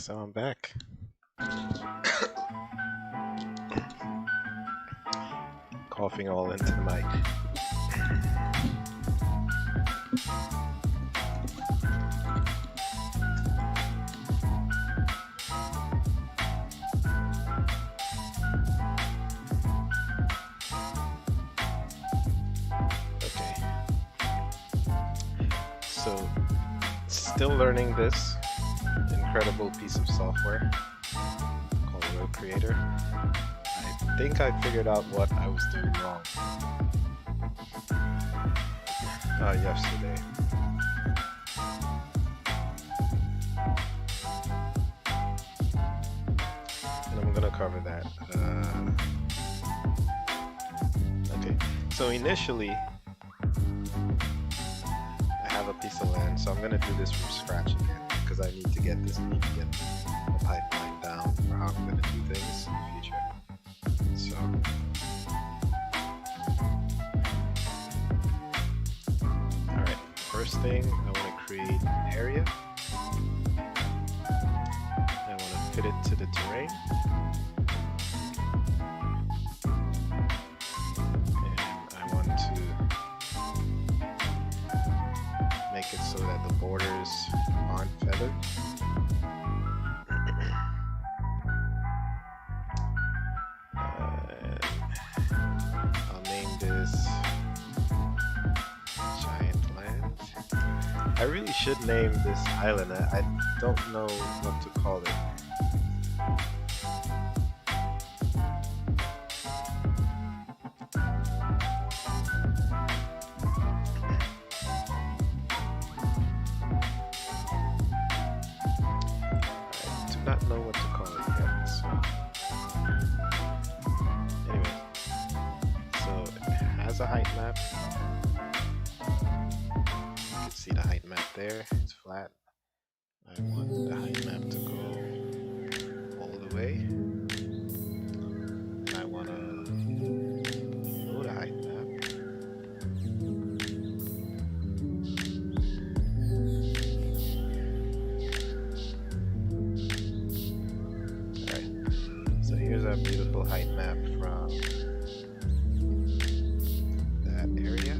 So I'm back. Coughing all into the mic. Okay. So, still learning this incredible piece of software called Road Creator. I think I figured out what I was doing wrong yesterday. And I'm gonna cover that. Okay, so initially I have a piece of land, so I'm gonna do this from scratch again because I need to get the pipeline down for how I'm gonna do things in the future. So alright, first thing, I want to create an area. I want to fit it to the terrain. And I want to make it so that the borders aren't feathered. I'll name this Giant Land. I really should name this island. I don't know what to call it. I do not know what to call it yet. So anyway, so it has a height map. You can see the height map there. It's flat. I want the height map to go all the way. And I want to load a height map. Alright, so here's our beautiful height map from that area.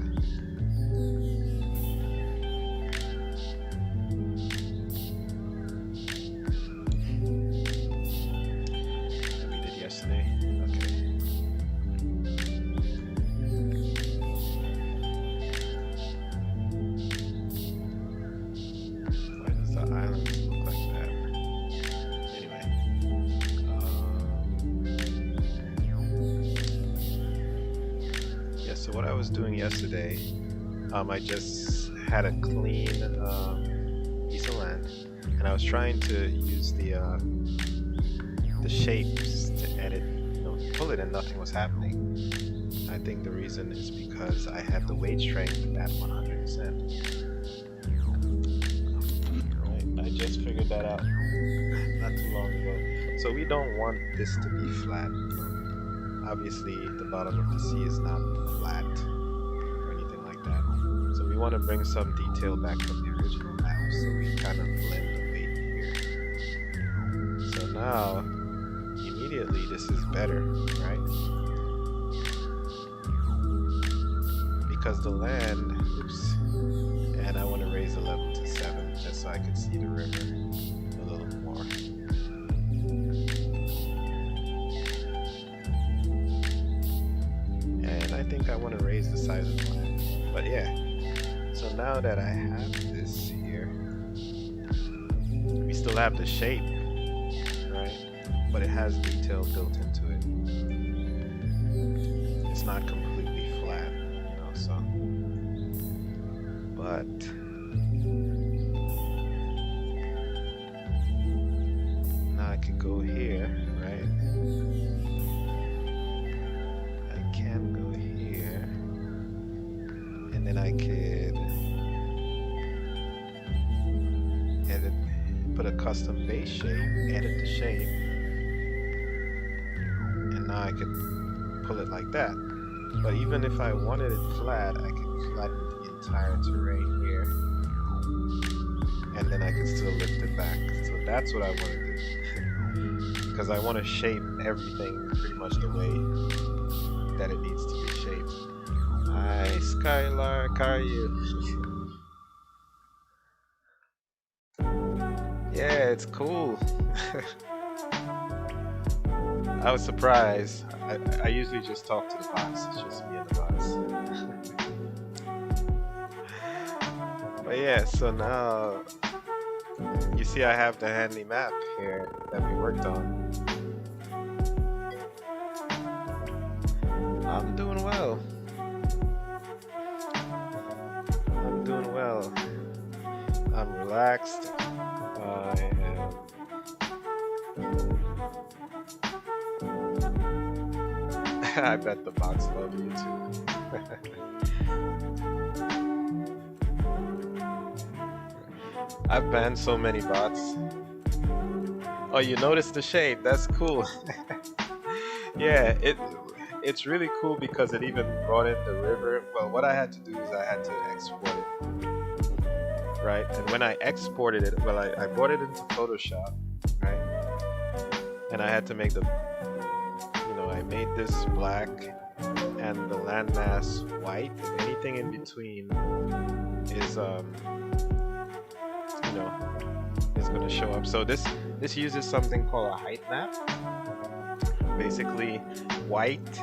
That we did yesterday. Okay. Why does the island look like that? Anyway. Yeah, so what I was doing yesterday, I just had a clean piece of land, and I was trying to use the shapes to edit, pull it, and nothing was happening. I think the reason is because I had the weight strength at 100%. Right, I just figured that out not too long ago. So we don't want this to be flat. Obviously, the bottom of the sea is not flat or anything like that. So we want to bring some detail back from the original map, so we kind of blend the weight here. So now, immediately this is better, right? Because the land, oops, and I want to raise the level to 7 just so I can see the river a little more. And I think I want to raise the size of the land. But yeah, so now that I have this here, we still have the shape, right? But it has detail built into it. It's not completely flat, so. But now I can go here, right? I can go here, and then I could edit, put a custom base shape, edit the shape. Now I could pull it like that. But even if I wanted it flat, I could flatten the entire terrain here. and then I can still lift it back. So that's what I want to do. Because I want to shape everything pretty much the way that it needs to be shaped. Hi, Skylark, how are you? Yeah, it's cool. I was surprised. I usually just talk to the bots. It's just me and the bots. But yeah, so now you see I have the handy map here that we worked on. I'm doing well. I'm doing well. I'm relaxed. I am. I bet the bots love you too. I've banned so many bots. Oh, you noticed the shade? That's cool. Yeah, it's really cool because it even brought in the river. Well, what I had to do is I had to export it, right? And when I exported it, well, I brought it into Photoshop, right? And I had to make I made this black and the landmass white. And anything in between is, is going to show up. So this uses something called a height map. Basically, white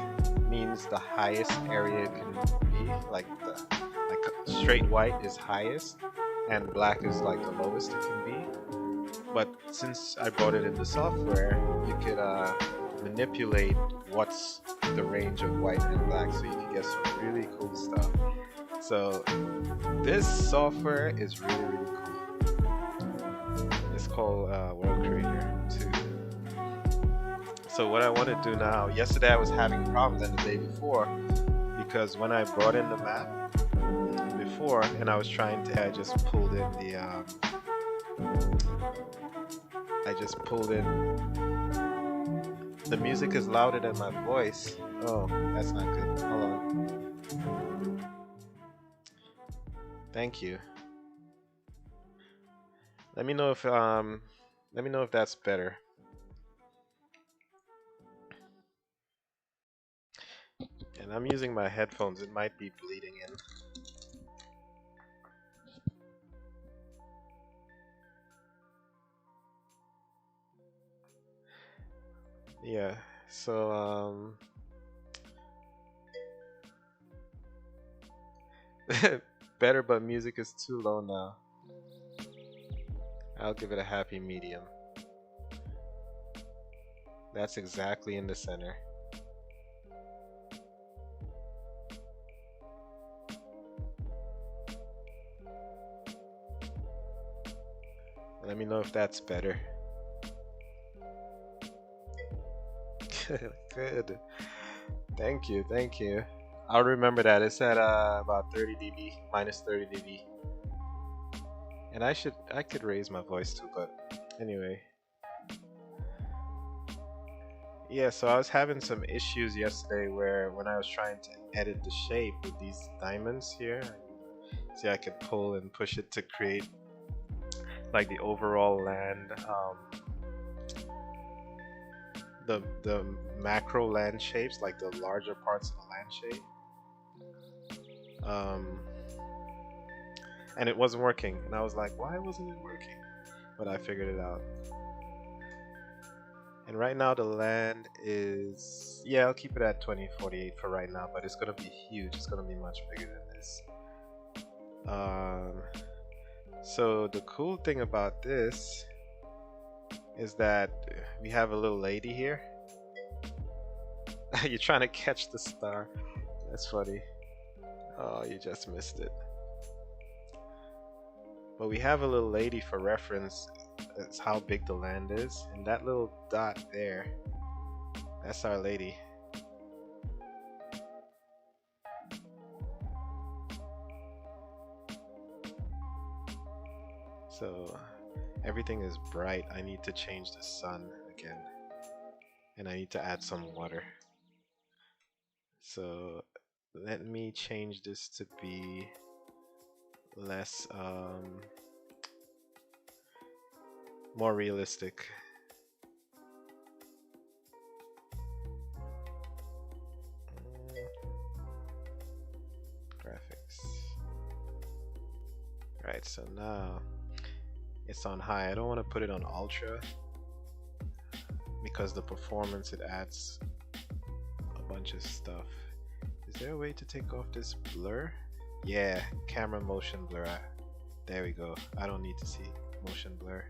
means the highest area it can be, like straight white is highest, and black is like the lowest it can be. But since I brought it into software, you could manipulate what's the range of white and black, so you can get some really cool stuff. So this software is really, really cool. It's called World Creator 2. So what I want to do now, yesterday I was having problems, and the day before, because when I brought in the map before and I was trying to, I just pulled in the music is louder than my voice. Oh, that's not good. Hold on. Thank you. Let me know if that's better. And I'm using my headphones. It might be bleeding in. Yeah. So better, but music is too low now. I'll give it a happy medium. That's exactly in the center. Let me know if that's better. Good. Thank you, thank you. I'll remember that. It's at about 30 dB, minus 30 dB. And I could raise my voice too, but anyway. Yeah, so I was having some issues yesterday where when I was trying to edit the shape with these diamonds here, see I could pull and push it to create like the overall land, the macro land shapes, like the larger parts of the land shape. And it wasn't working, and I was like, why wasn't it working? But I figured it out. And right now the land is, yeah, I'll keep it at 2048 for right now, but it's gonna be huge. It's gonna be much bigger than this. So the cool thing about this is that we have a little lady here. You're trying to catch the star. That's funny. Oh, you just missed it. But we have a little lady for reference. That's how big the land is. And that little dot there, that's our lady. So everything is bright. I need to change the sun again. And I need to add some water. So let me change this to be less more realistic. Graphics. Right, so now it's on high. I don't want to put it on ultra because the performance it adds a bunch of stuff. Is there a way to take off this blur? Yeah, camera motion blur. There we go. I don't need to see motion blur.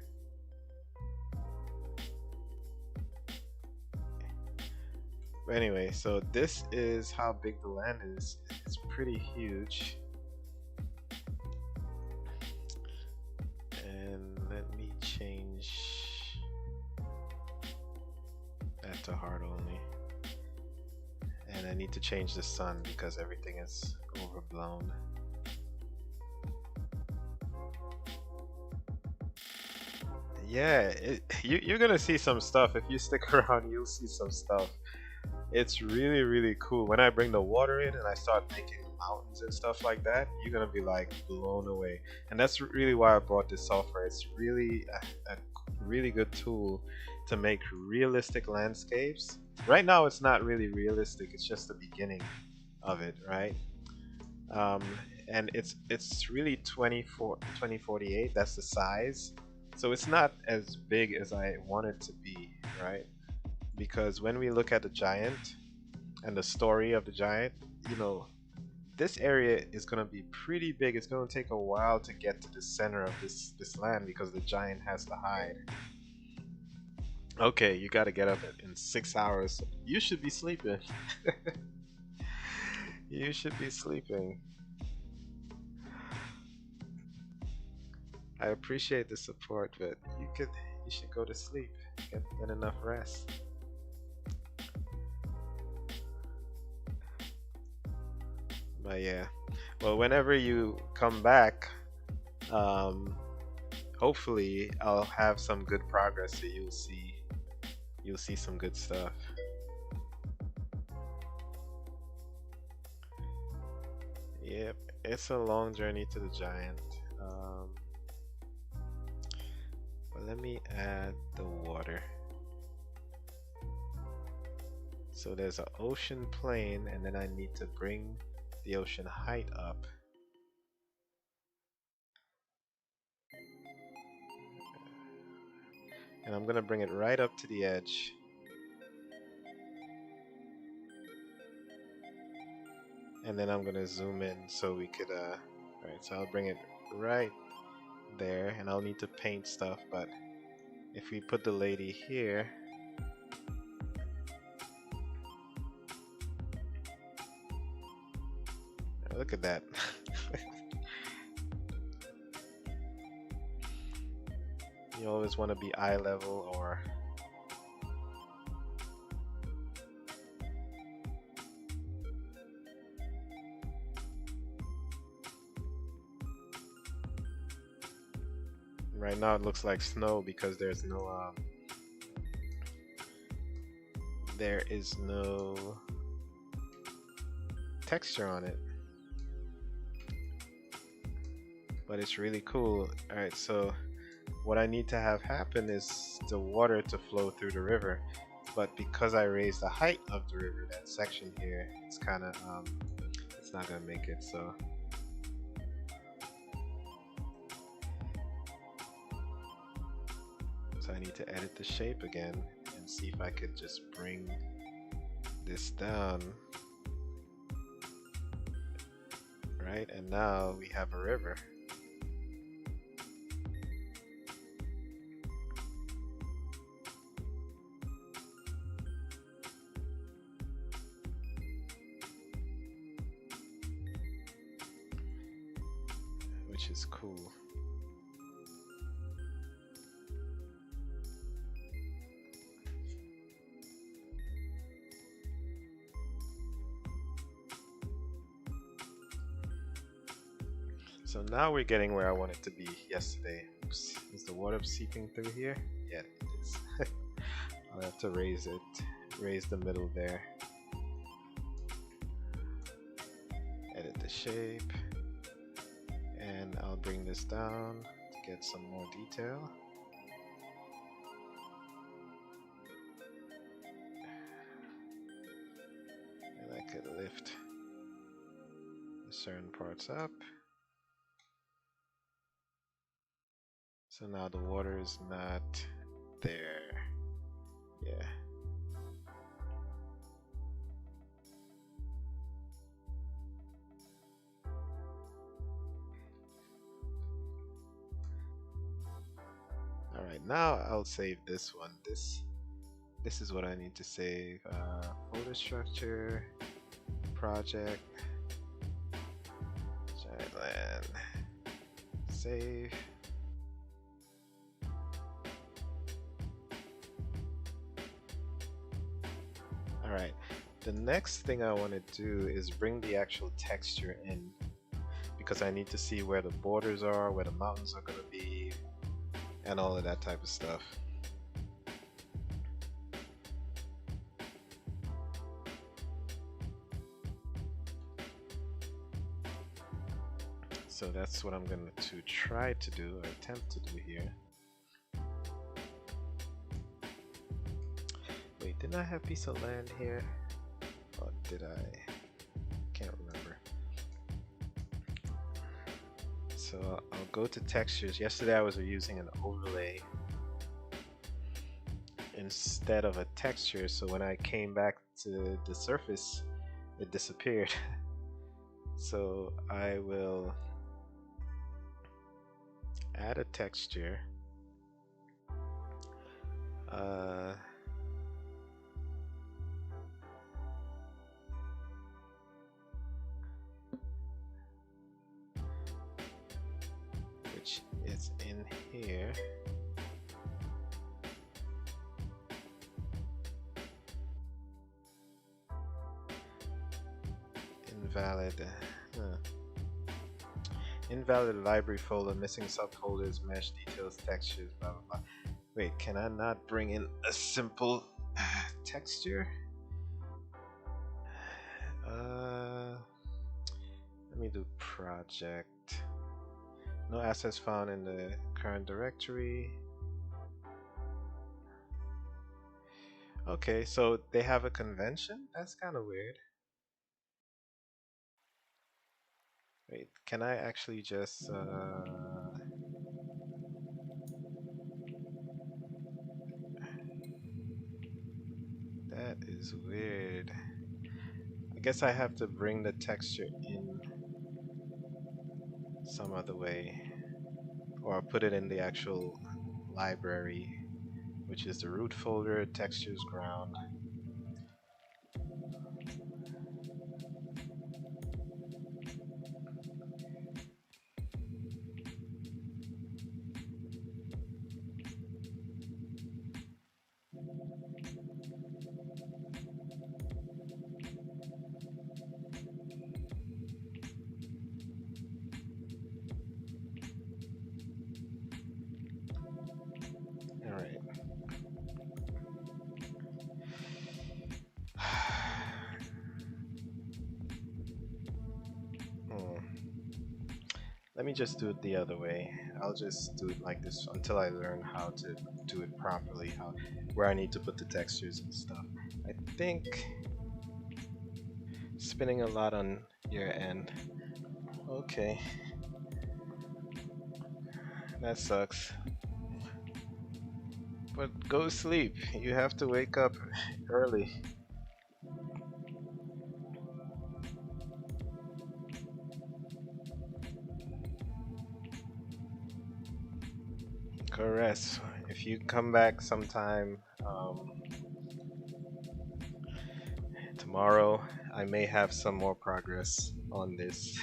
But anyway, so this is how big the land is. It's pretty huge. And let me change that to hard only. And I need to change the sun because everything is overblown. Yeah, you're gonna see some stuff. If you stick around, you'll see some stuff. It's really, really cool. When I bring the water in and I start making mountains and stuff like that, you're gonna be like blown away. And that's really why I bought this software. It's really a really good tool to make realistic landscapes. Right now it's not really realistic, it's just the beginning of it, right? And it's really 2048, that's the size. So it's not as big as I want it to be, right? Because when we look at the giant and the story of the giant, you know, this area is going to be pretty big. It's going to take a while to get to the center of this land because the giant has to hide. Okay, you got to get up in 6 hours. You should be sleeping. You should be sleeping. I appreciate the support, but you should go to sleep. Get enough rest. But yeah, well, whenever you come back, hopefully I'll have some good progress, so you'll see some good stuff. Yep, it's a long journey to the giant. But let me add the water. So there's an ocean plane, and then I need to bring the ocean height up. And I'm gonna bring it right up to the edge. And then I'm gonna zoom in so we could alright, so I'll bring it right there, and I'll need to paint stuff, but if we put the lady here, look at that. You always want to be eye level or right now it looks like snow because there is no texture on it. But it's really cool. Alright, so what I need to have happen is the water to flow through the river. But because I raised the height of the river, that section here, it's kind of, it's not going to make it, so. So I need to edit the shape again and see if I could just bring this down. Right, and now we have a river. Which is cool. So now we're getting where I wanted to be yesterday. Oops. Is the water seeping through here? Yeah, it is. I'll have to raise the middle there. Edit the shape. And I'll bring this down to get some more detail. lift certain parts up. So now the water is not there. Yeah. All right, now I'll save this one. This is what I need to save. Folder structure, project, giant land, save. All right. The next thing I want to do is bring the actual texture in because I need to see where the borders are, where the mountains are going to be, and all of that type of stuff. So that's what I'm going to try to do, or attempt to do here. Wait, didn't I have a piece of land here? Or did I? Can't remember. So I'll go to textures. Yesterday I was using an overlay instead of a texture, so when I came back to the surface, it disappeared. So I will add a texture. Which is in here. Invalid. Invalid library folder, missing subfolders, mesh details, textures, blah blah blah. Wait, can I not bring in a simple texture? Let me do project. No assets found in the current directory. Okay, so they have a convention? That's kind of weird. Wait, can I actually just that is weird. I guess I have to bring the texture in some other way, or put it in the actual library, which is the root folder, textures, ground. All right. Let me just do it the other way. I'll just do it like this until I learn how to do it properly, where I need to put the textures and stuff. I think spinning a lot on your end. Okay. That sucks. But go sleep. You have to wake up early. Correct. If you come back sometime tomorrow, I may have some more progress on this.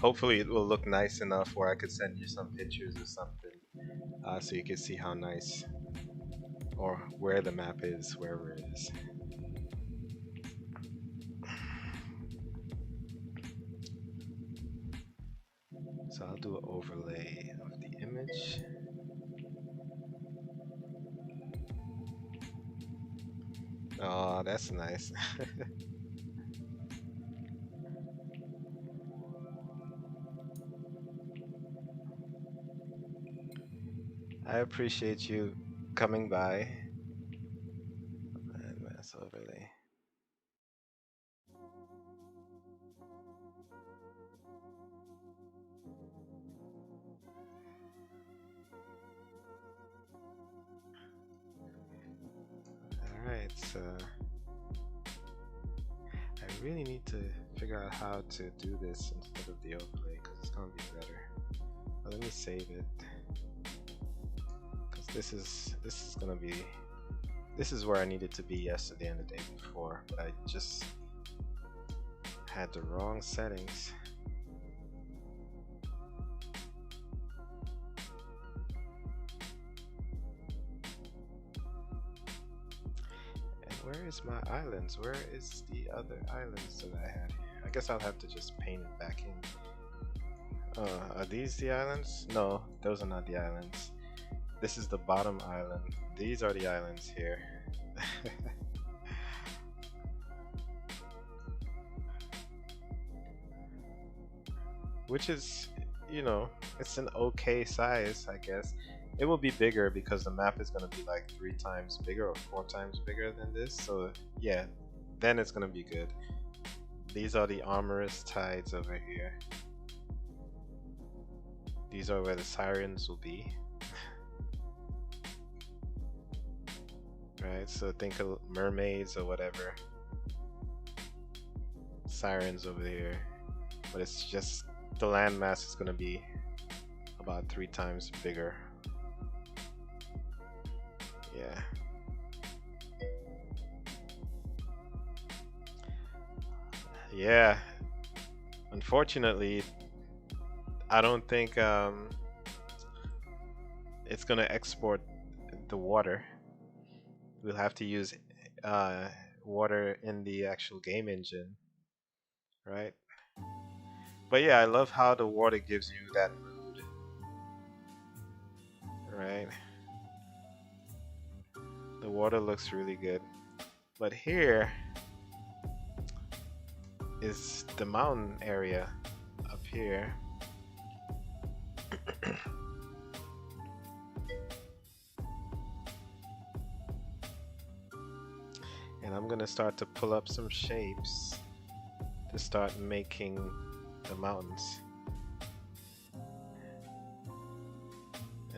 Hopefully it will look nice enough where I could send you some pictures or something, so you can see how nice, or where the map is, wherever it is. So I'll do an overlay of the image. Oh, that's nice. I appreciate you coming by. Advanced overlay. It's I really need to figure out how to do this instead of the overlay because it's gonna be better. But let me save it because this is where I needed to be yesterday and the day before, but I just had the wrong settings. Where is my islands? Where is the other islands that I had here? I guess I'll have to just paint it back in. Are these the islands? No, those are not the islands. This is the bottom island. These are the islands here. Which is, you know, it's an okay size, I guess. It will be bigger because the map is going to be like 3 times bigger or 4 times bigger than this. So yeah, then it's going to be good. These are the amorous tides over here. These are where the sirens will be. Right, so think of mermaids or whatever. Sirens over here. But it's just the landmass is going to be about 3 times bigger. Yeah. Yeah. Unfortunately, I don't think it's gonna export the water. We'll have to use water in the actual game engine, right? But yeah, I love how the water gives you that mood, right? The water looks really good. But here is the mountain area up here. And I'm gonna start to pull up some shapes to start making the mountains.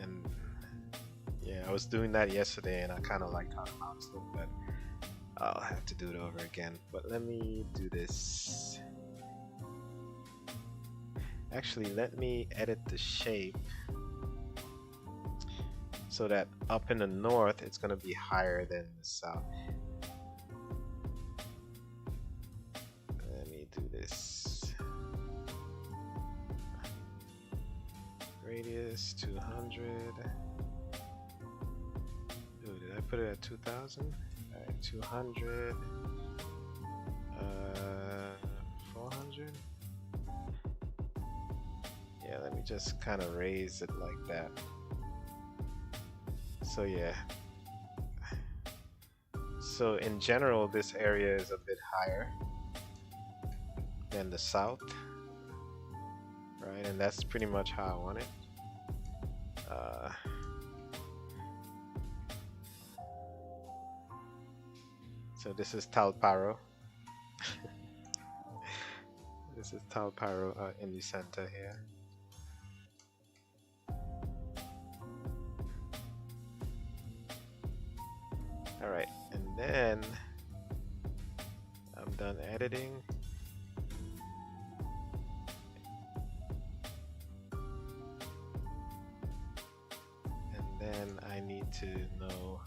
And yeah, I was doing that yesterday and I kind of liked how the mountains look, but I'll have to do it over again. But let me do this. Actually, let me edit the shape so that up in the north it's going to be higher than the south. Let me do this. Radius 200. Ooh, did I put it at 2000? Alright, 200. 400. Yeah, let me just kind of raise it like that. So yeah. So in general, this area is a bit higher than the south, right? And that's pretty much how I want it. So this is Talparo. This is Talparo in the center here. Alright, and then I'm done editing. And then I need to know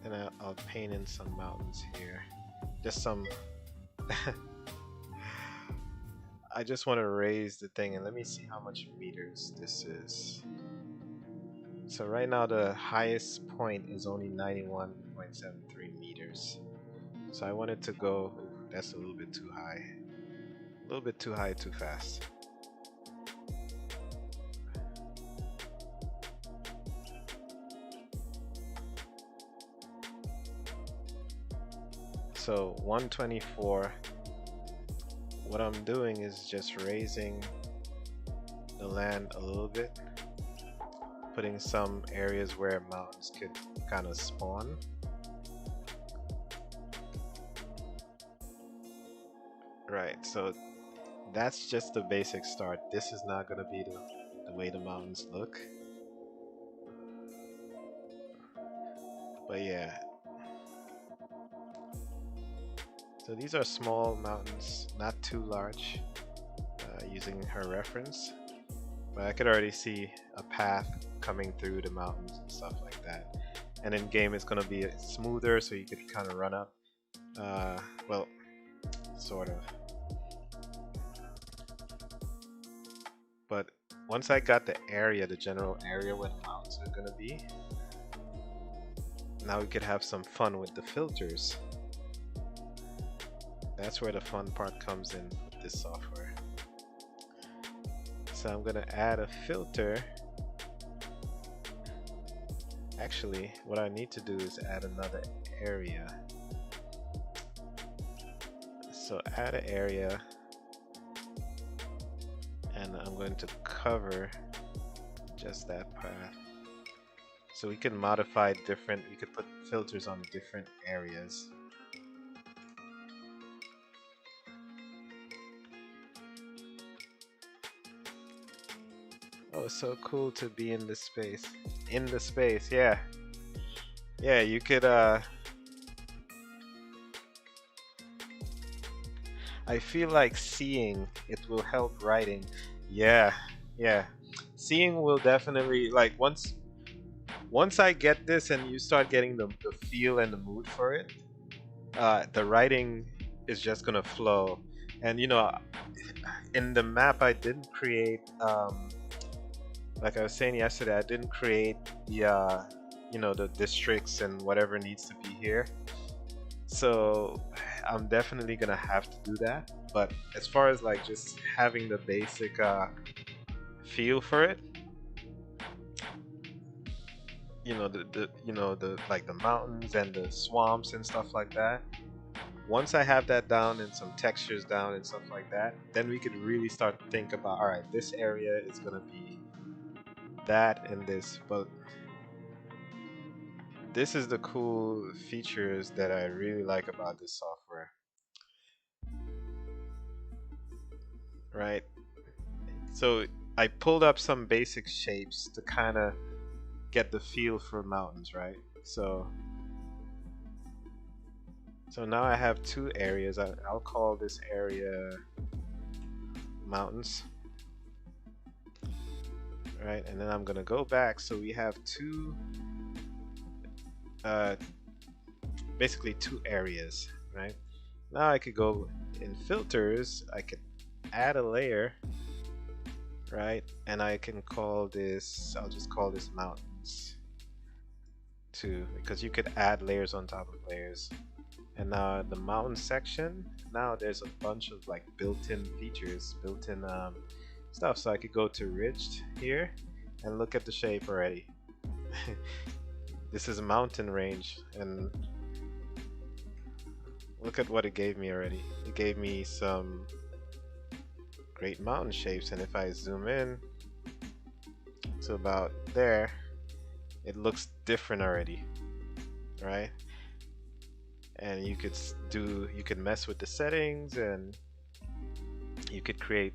and I'll paint in some mountains here. Just some I just want to raise the thing and let me see how much meters this is. So right now the highest point is only 91.73 meters. So I want it to go, that's a little bit too high. A little bit too high, too fast. So 124. What I'm doing is just raising the land a little bit, putting some areas where mountains could kind of spawn. Right, so that's just the basic start. This is not going to be the the way the mountains look. But yeah, so these are small mountains, not too large, using her reference. But I could already see a path coming through the mountains and stuff like that. And in game, it's gonna be smoother, so you could kind of run up. Well, sort of. But once I got the area, the general area where the mountains are gonna be, now we could have some fun with the filters. That's where the fun part comes in with this software. So I'm gonna add a filter. Actually, what I need to do is add another area. So add an area, and I'm going to cover just that path. So we can modify different, we could put filters on different areas. Oh, so cool to be in this space. In the space, yeah. Yeah, you could I feel like seeing it will help writing. Yeah, yeah. Seeing will definitely, like, once I get this and you start getting the feel and the mood for it, the writing is just gonna flow. And you know, in the map I didn't create like I was saying yesterday, I didn't create the you know, the districts and whatever needs to be here. So I'm definitely gonna have to do that. But as far as like just having the basic feel for it, you know, the like the mountains and the swamps and stuff like that. Once I have that down and some textures down and stuff like that, then we could really start to think about, all right, this area is gonna be that and this. But this is the cool features that I really like about this software, right? So I pulled up some basic shapes to kind of get the feel for mountains, right? So now I have two areas. I'll call this area mountains, right? And then I'm gonna go back. So we have two, basically two areas, right? Now I could go in filters. I could add a layer, right? And I can call this, I'll just call this mountains 2, because you could add layers on top of layers. And now the mountain section, now there's a bunch of like built-in features, built-in stuff. So I could go to ridged here and look at the shape already. This is a mountain range, and look at what it gave me already. It gave me some great mountain shapes, and if I zoom in to about there, it looks different already, right? And you could mess with the settings, and you could create,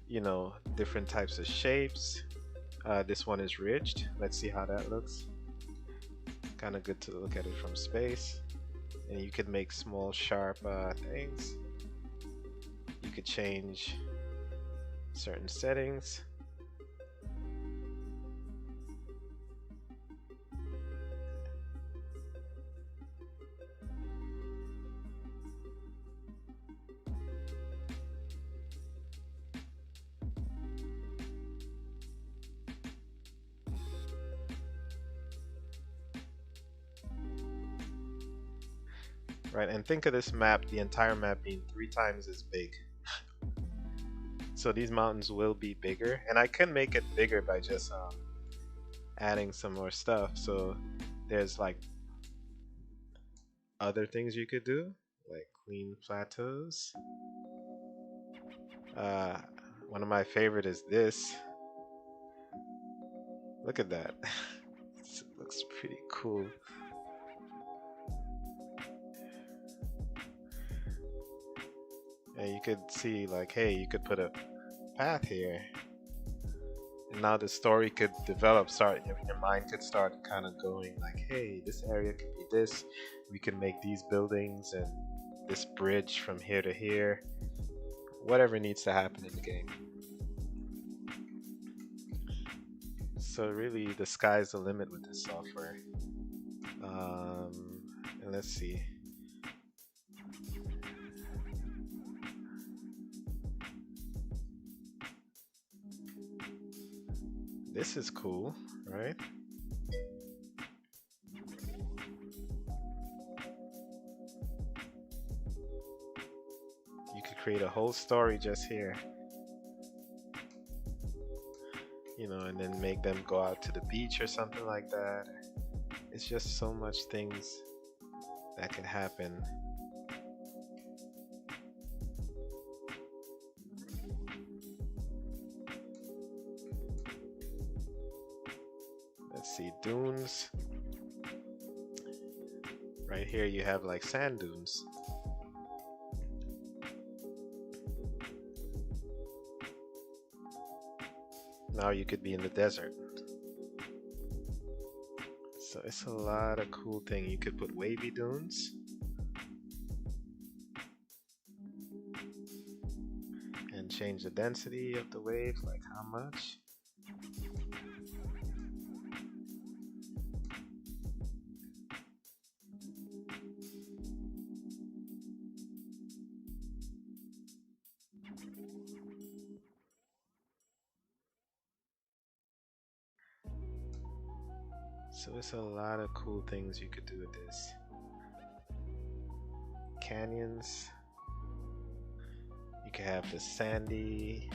you know, different types of shapes. This one is ridged. Let's see how that looks. Kind of good to look at it from space. And you could make small sharp things. You could change certain settings. Right, and think of this map, the entire map being 3 times as big. So these mountains will be bigger, and I can make it bigger by just adding some more stuff. So there's like other things you could do, like clean plateaus. One of my favorite is this. Look at that. It looks pretty cool. And you could see like, hey, you could put a path here. And now the story could develop. Start your mind could start kind of going like, hey, this area could be this. We can make these buildings and this bridge from here to here. Whatever needs to happen in the game. So really, the sky's the limit with this software. And let's see. This is cool, right? You could create a whole story just here. You know, and then make them go out to the beach or something like that. It's just so much things that can happen. Let's see, dunes. Right here you have like sand dunes. Now you could be in the desert. So it's a lot of cool things. You could put wavy dunes. And change the density of the wave, like how much. So it's a lot of cool things you could do with this. Canyons. You could have the sandy,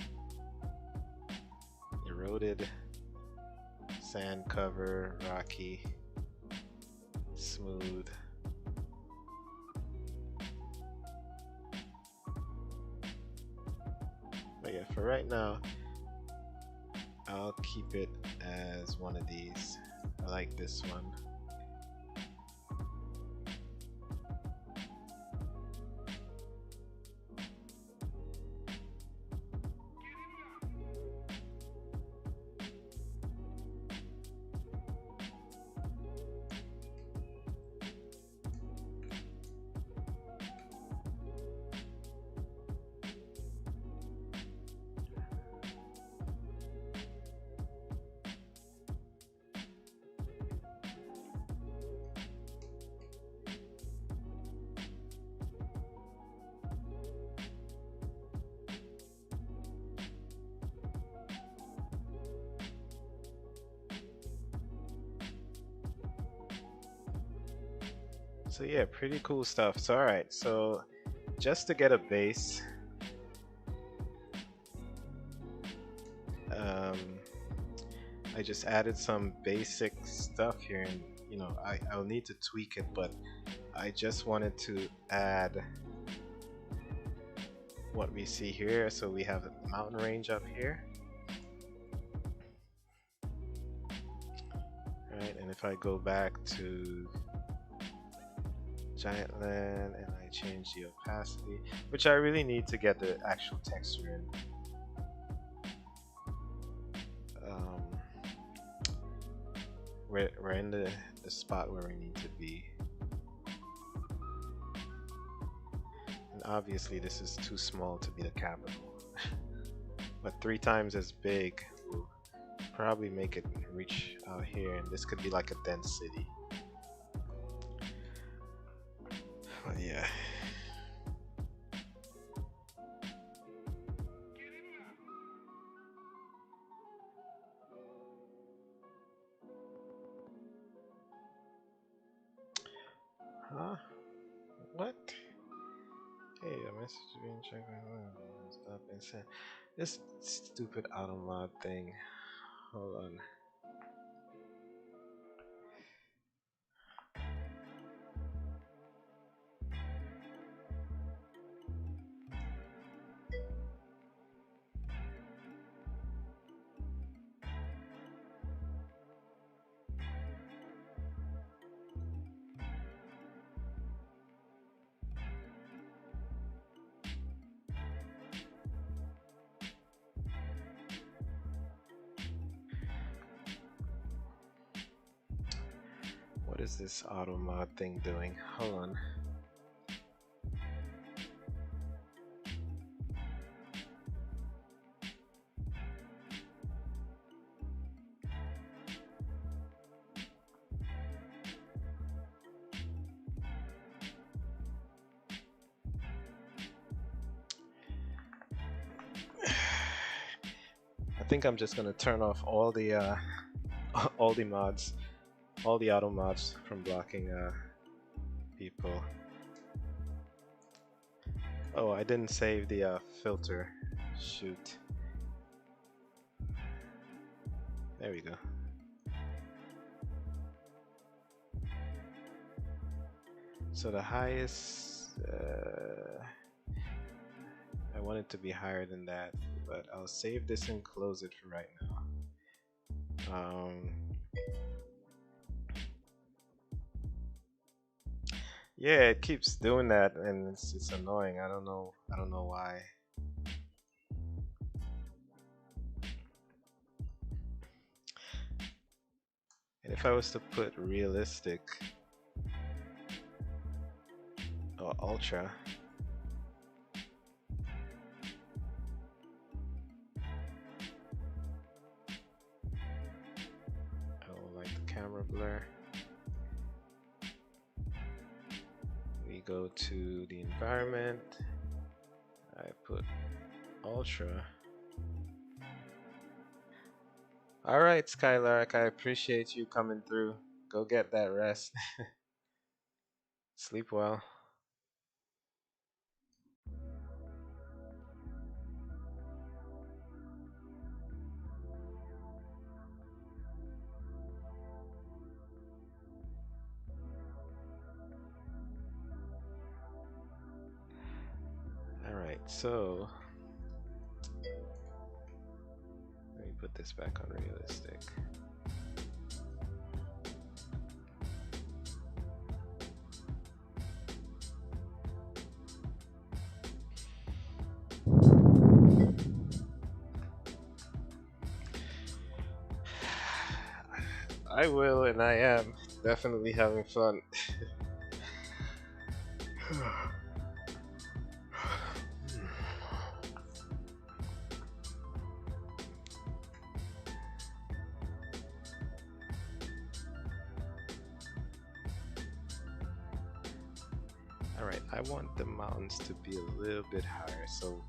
eroded, sand cover, rocky, smooth. But yeah, for right now, I'll keep it as one of these. I like this one. So yeah, pretty cool stuff. So alright, so just to get a base, I just added some basic stuff here, and you know I'll need to tweak it, but I just wanted to add what we see here. So we have a mountain range up here, right? And if I go back to Giant Land and I change the opacity, which I really need to get the actual texture in. We're in the spot where we need to be. And obviously this is too small to be the capital. But 3 times as big will probably make it reach out here, and this could be like a dense city. But yeah. Huh? What? Hey, a message being checked. Stop and send. This stupid auto mod thing. Hold on. is this auto mod thing doing? Hold on. I think I'm just gonna turn off all the all the mods, all the auto mods from blocking people. Oh, I didn't save the filter. Shoot. There we go. So the highest, I want it to be higher than that, but I'll save this and close it for right now. Yeah, it keeps doing that, and it's annoying. I don't know why. And if I was to put realistic or ultra, I don't like the camera blur. We go to the environment. I put ultra. All right, Skylark, I appreciate you coming through. Go get that rest. Sleep well. All right, so let me put this back on realistic. I will, and I am definitely having fun. Alright, I want the mountains to be a little bit higher, so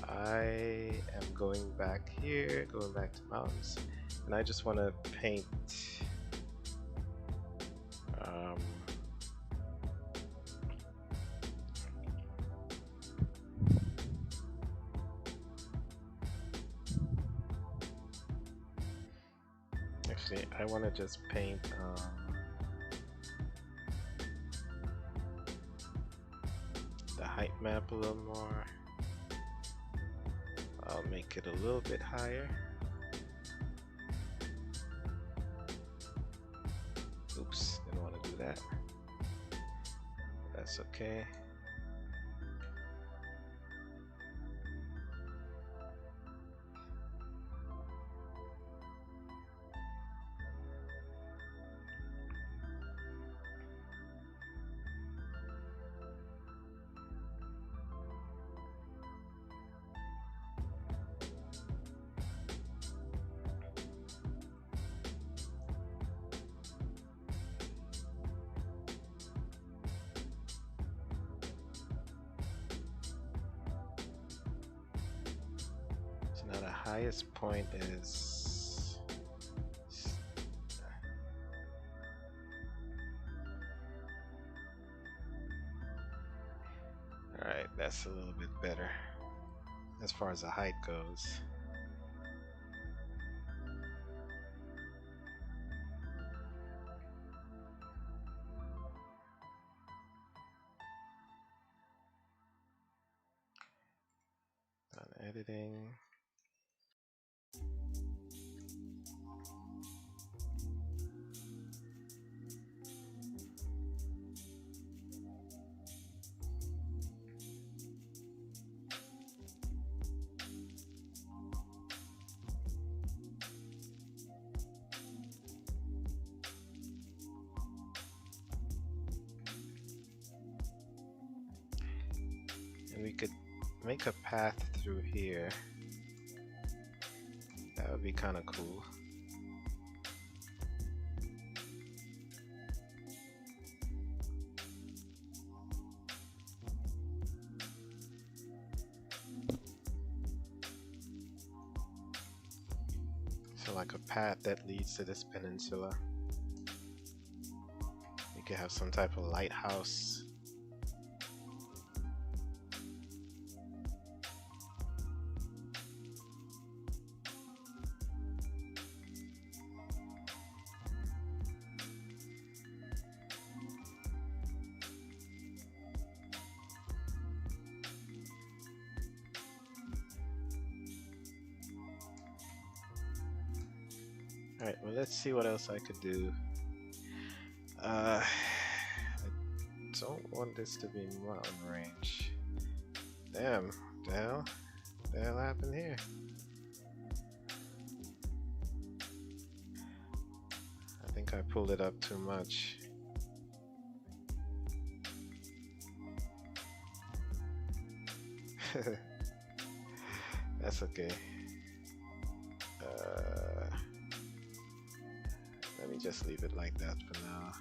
I am going back here, going back to mountains, and I just want to paint actually I want to just paint the height map a little more. I'll make it a little bit higher. Oops, didn't want to do that. That's okay. Now the highest point is alright, that's a little bit better as far as the height goes. Done editing. And we could make a path through here. That would be kind of cool. So like a path that leads to this peninsula. We could have some type of lighthouse. Alright, well, let's see what else I could do. I don't want this to be mountain range. Damn, the hell happened here? I think I pulled it up too much. That's okay. Let me just leave it like that for now.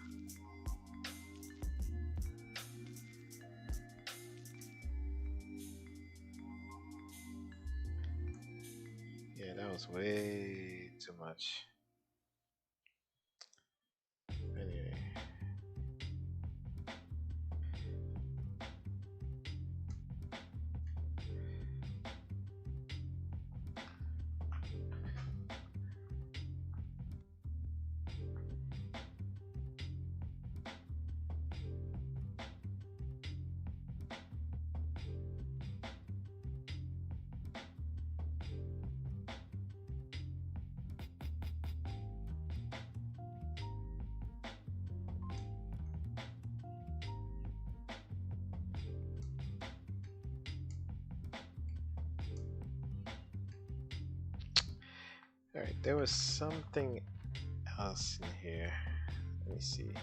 Yeah, that was way too much. Anyway. Alright, there was something else in here. Let me see.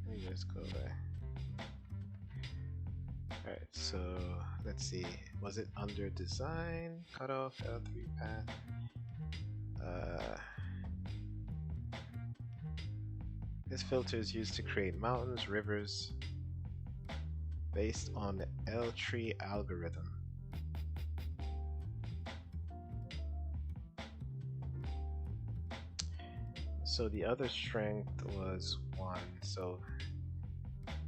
Let me just go there. Alright, so let's see. Was it under design? Cutoff, L3 path? This filter is used to create mountains, rivers, based on the L-tree algorithm. So the other strength was 1, so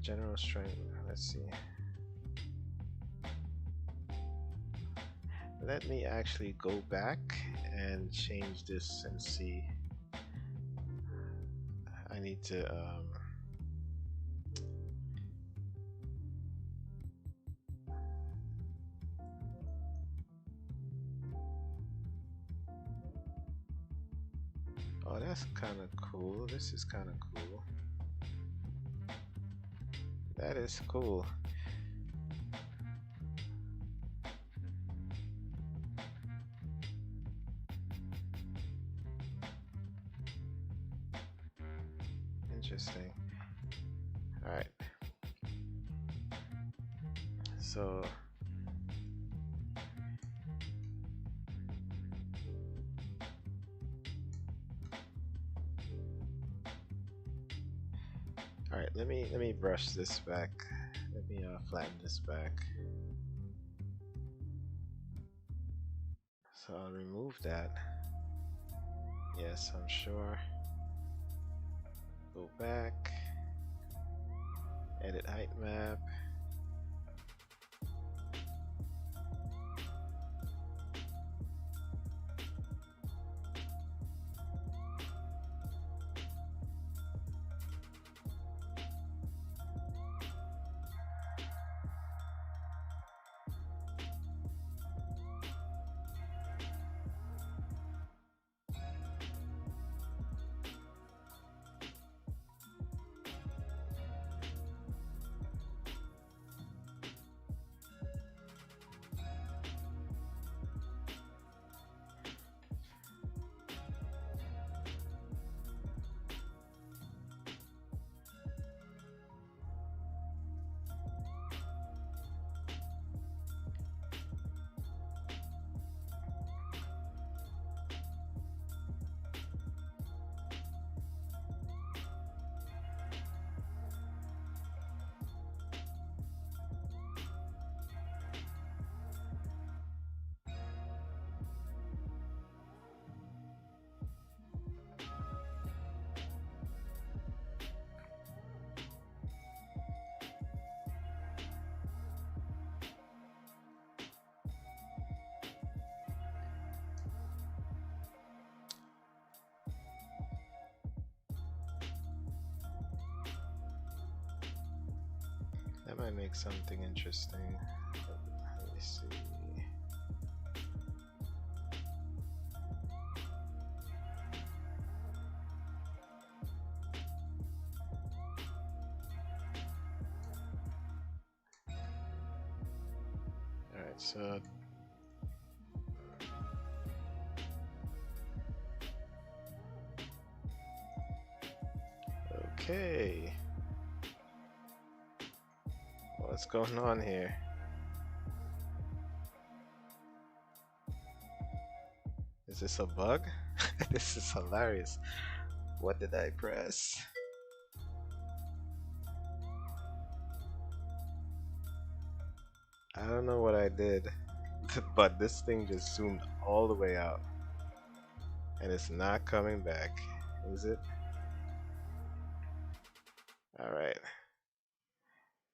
general strength, let's see. Let me actually go back and change this and see. I need to oh, that's kind of cool. This is kind of cool. That is cool. Interesting. All right. So all right, let me brush this back. Let me flatten this back. So I'll remove that. Yes, I'm sure. Go back. Edit height map. might make something interesting. Let me see. Alright, so okay. What's going on here? Is this a bug? This is hilarious. What did I press? I don't know what I did, but this thing just zoomed all the way out. And it's not coming back, is it? Alright.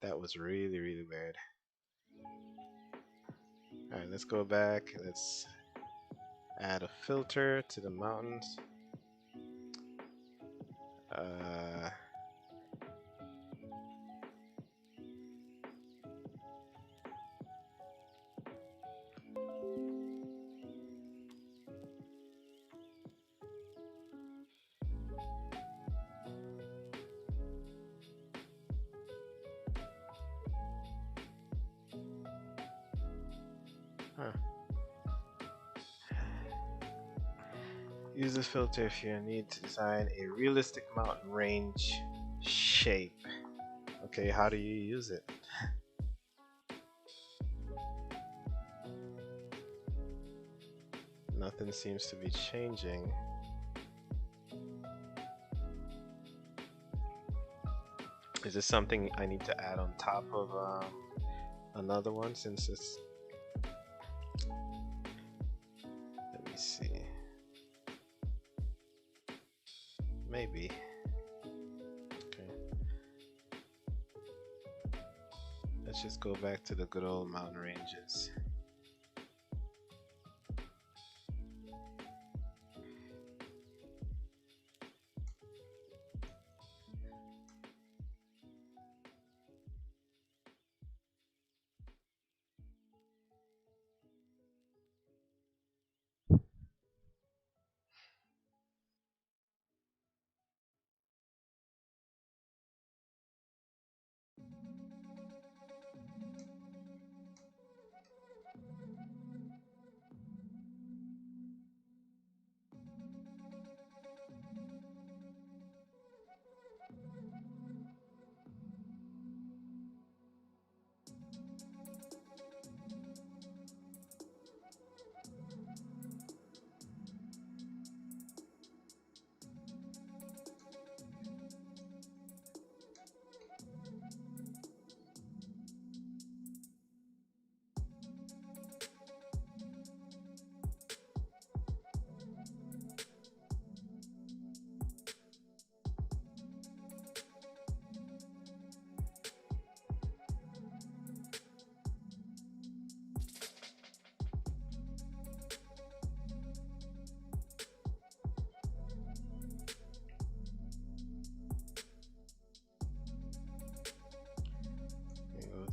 That was really, really weird. Alright, let's go back. Let's add a filter to the mountains. Use this filter if you need to design a realistic mountain range shape. Okay, how do you use it? Nothing seems to be changing. Is this something I need to add on top of another one since it's... Let me see. Maybe. Okay. Let's just go back to the good old mountain ranges.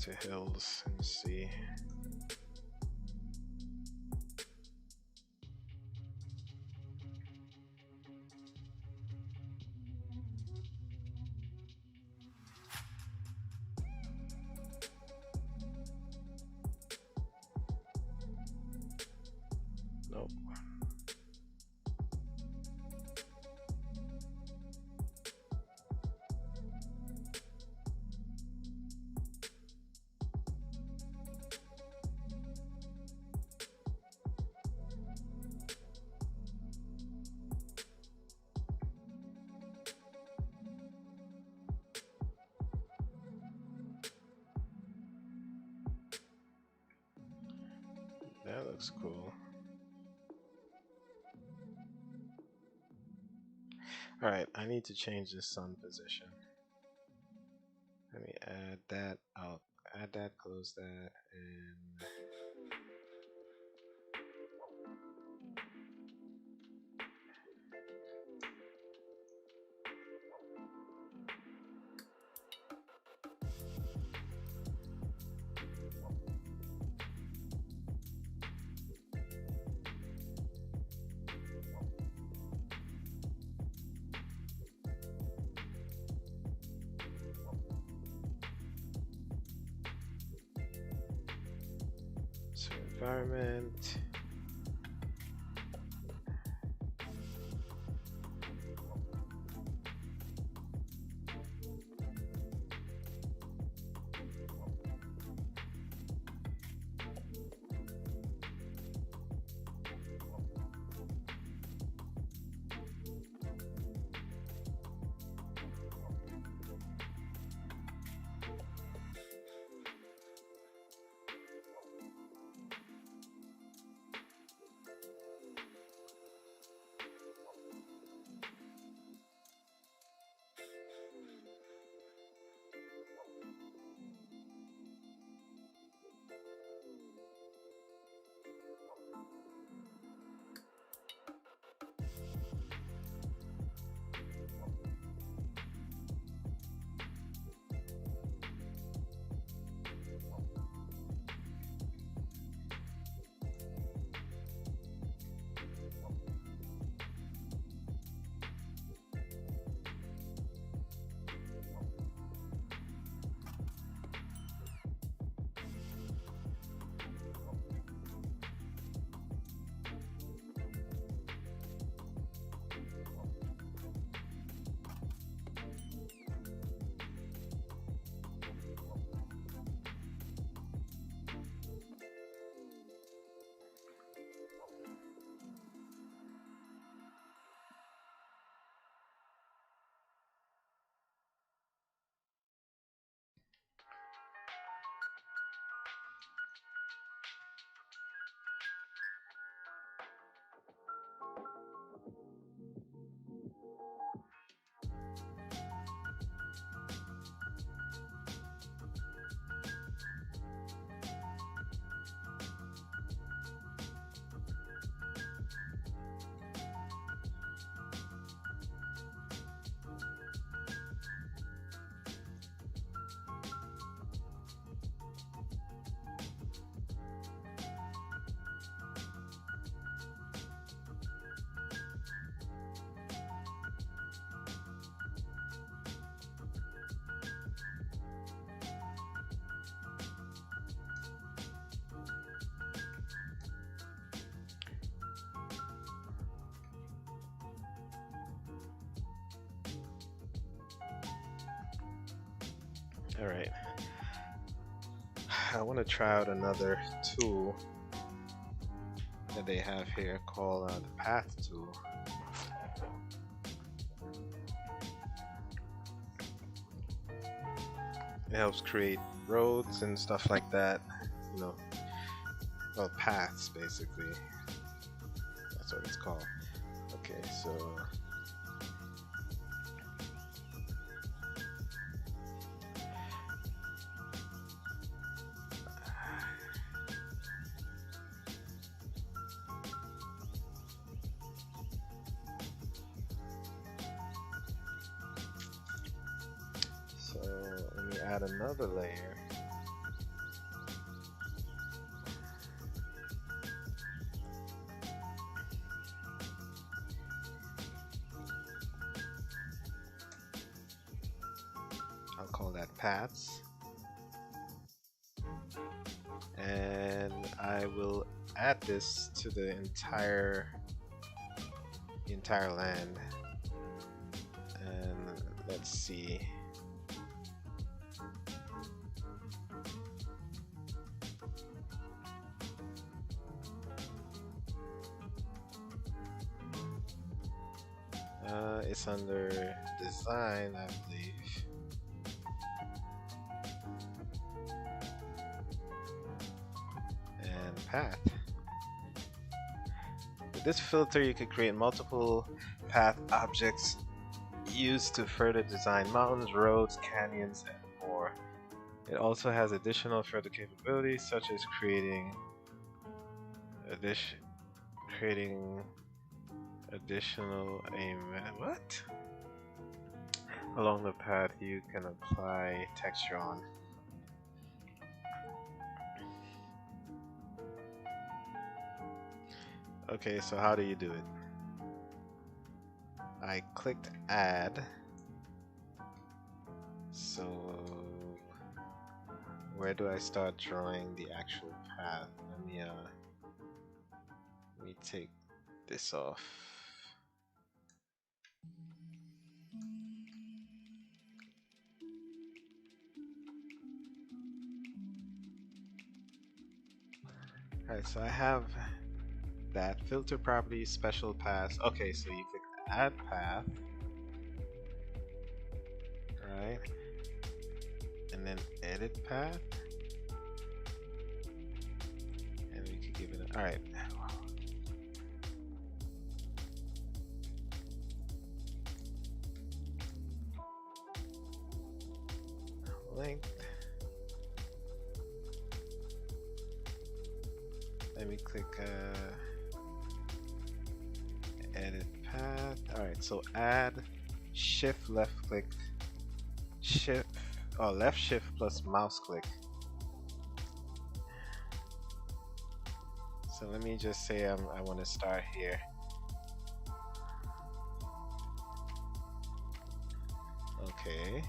To hills and see. Nope. That looks cool. Alright, I need to change the sun position. Let me add that. I'll add that, close that, and environment. All right. I want to try out another tool that they have here called the path tool. It helps create roads and stuff like that, you know, well, paths basically. That's what it's called. Okay, so let me add another layer. I'll call that paths. And I will add this to the entire land. And let's see. It's under design, I believe. And path. With this filter, you can create multiple path objects used to further design mountains, roads, canyons, and more. It also has additional further capabilities such as creating additional what? Along the path you can apply texture on. Okay, so how do you do it? I clicked add. So where do I start drawing the actual path? Let let me take this off. Alright, so I have that filter properties, special path. Okay, so you click add path, right? And then edit path. And we could give it a, alright. Length. Let me click edit path. Alright, so add shift left click shift left shift plus mouse click. So let me just say I want to start here. Okay.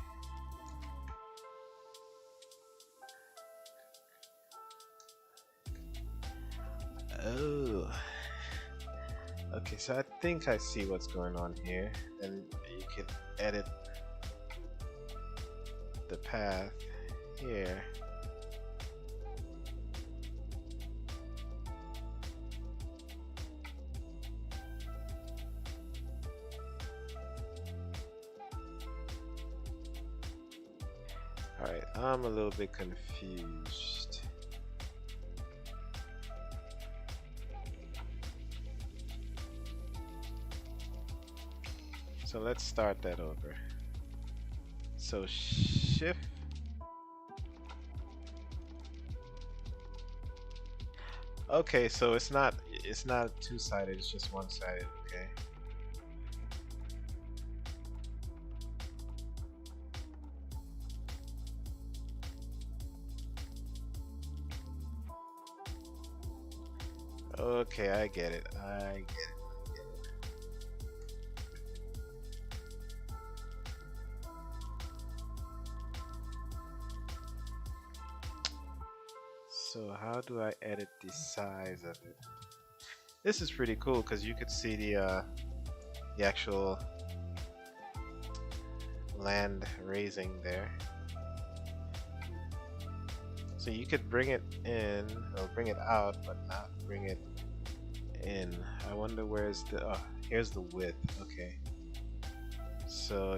Oh. Okay, so I think I see what's going on here. And you can edit the path here. Alright, I'm a little bit confused. So let's start that over. So shift. Okay, so it's not two-sided, it's just one-sided, okay. Okay, I get it. So how do I edit the size of it? This is pretty cool because you could see the actual land raising there. So you could bring it in, or bring it out, but not bring it in. I wonder where's the, oh, here's the width, okay. So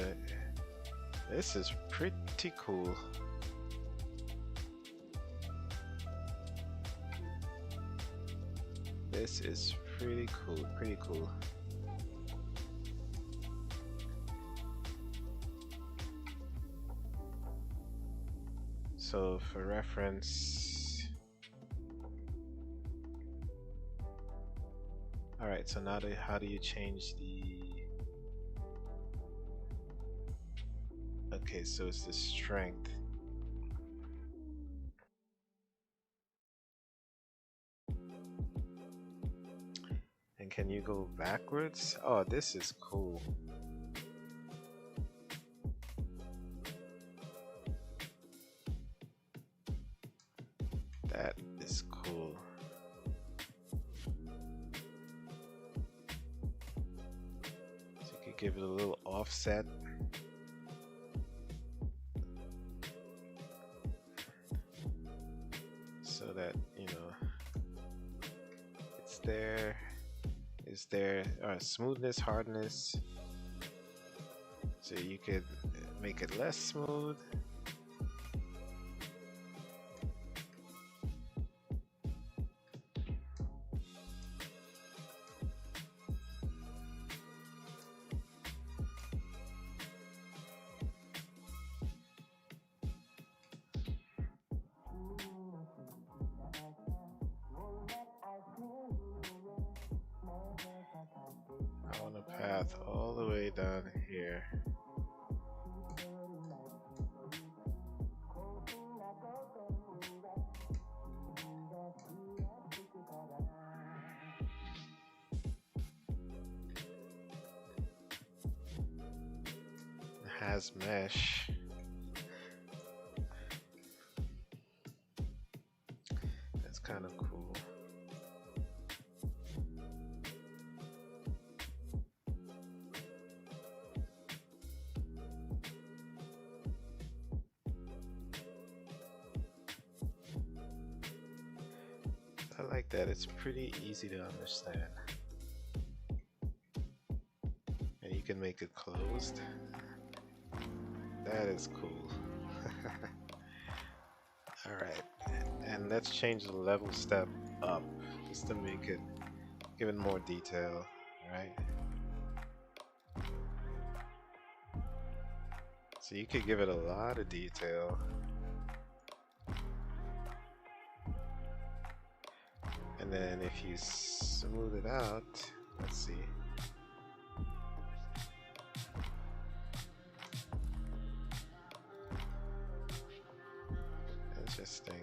this is pretty cool. This is pretty cool. So for reference, alright, so now how do you change the, okay, so it's the strength. And can you go backwards? Oh, this is cool. That is cool. So you could give it a little offset. So that, you know, it's there. Is there smoothness, hardness? So you could make it less smooth. I want a path all the way down here. It has mesh. That's kind of cool. that, it's pretty easy to understand. And you can make it closed. That is cool. Alright, and let's change the level step up just to make it, give it more detail. Alright. So you could give it a lot of detail. And then if you smooth it out, let's see. Interesting.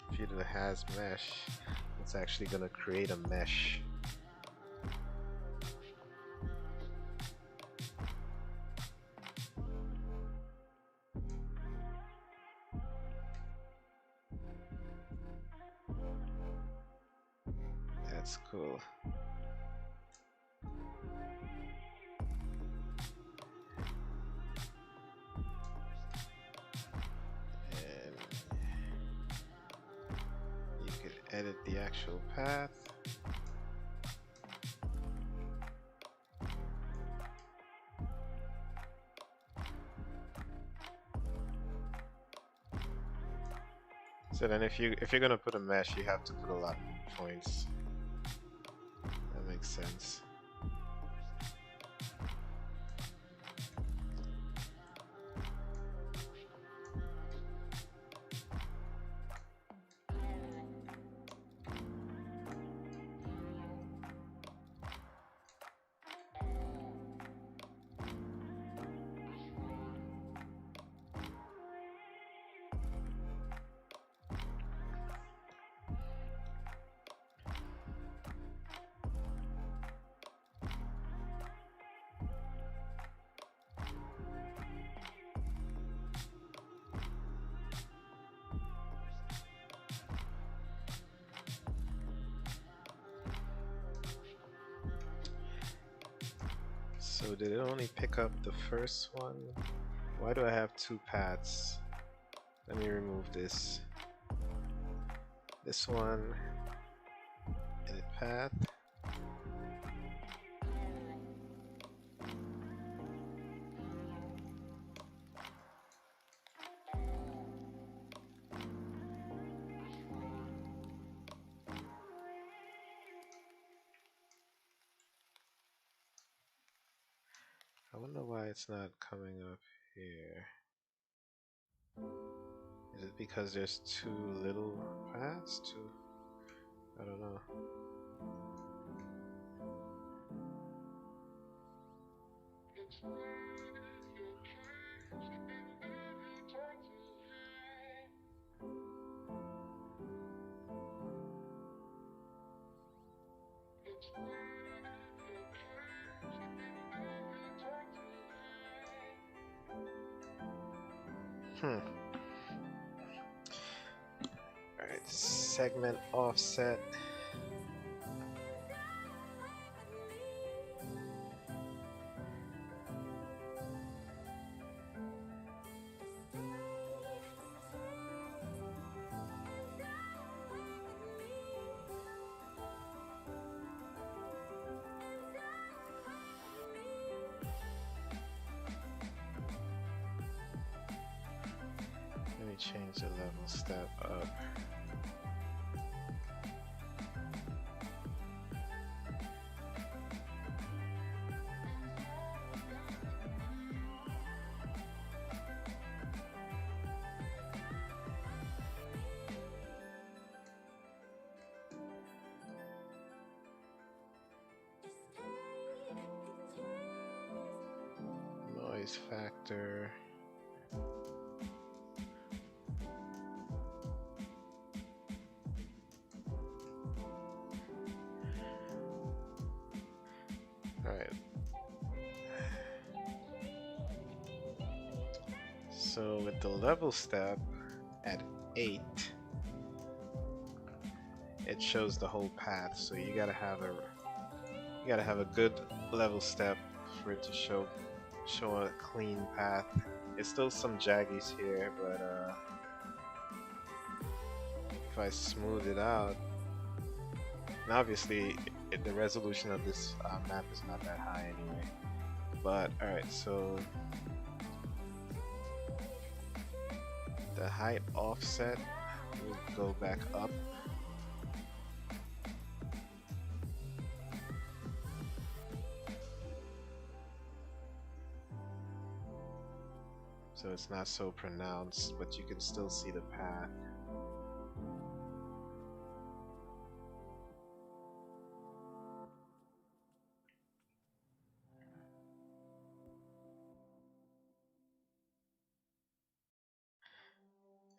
If you do the has mesh, it's actually going to create a mesh. That's cool. And you could edit the actual path. So then if you're gonna put a mesh, you have to put a lot of points. That makes sense. So did it only pick up the first one? Why do I have two paths? Let me remove this. This one, edit path. I wonder why it's not coming up here. Is it because there's too little paths? I don't know. Alright, segment offset. Let me change the level step up. Noise factor. Alright. So with the level step at 8, it shows the whole path. So you gotta have a good level step for it to show a clean path. It's still some jaggies here, but if I smooth it out, and obviously the resolution of this map is not that high anyway. But alright, so the height offset will go back up. So it's not so pronounced, but you can still see the path.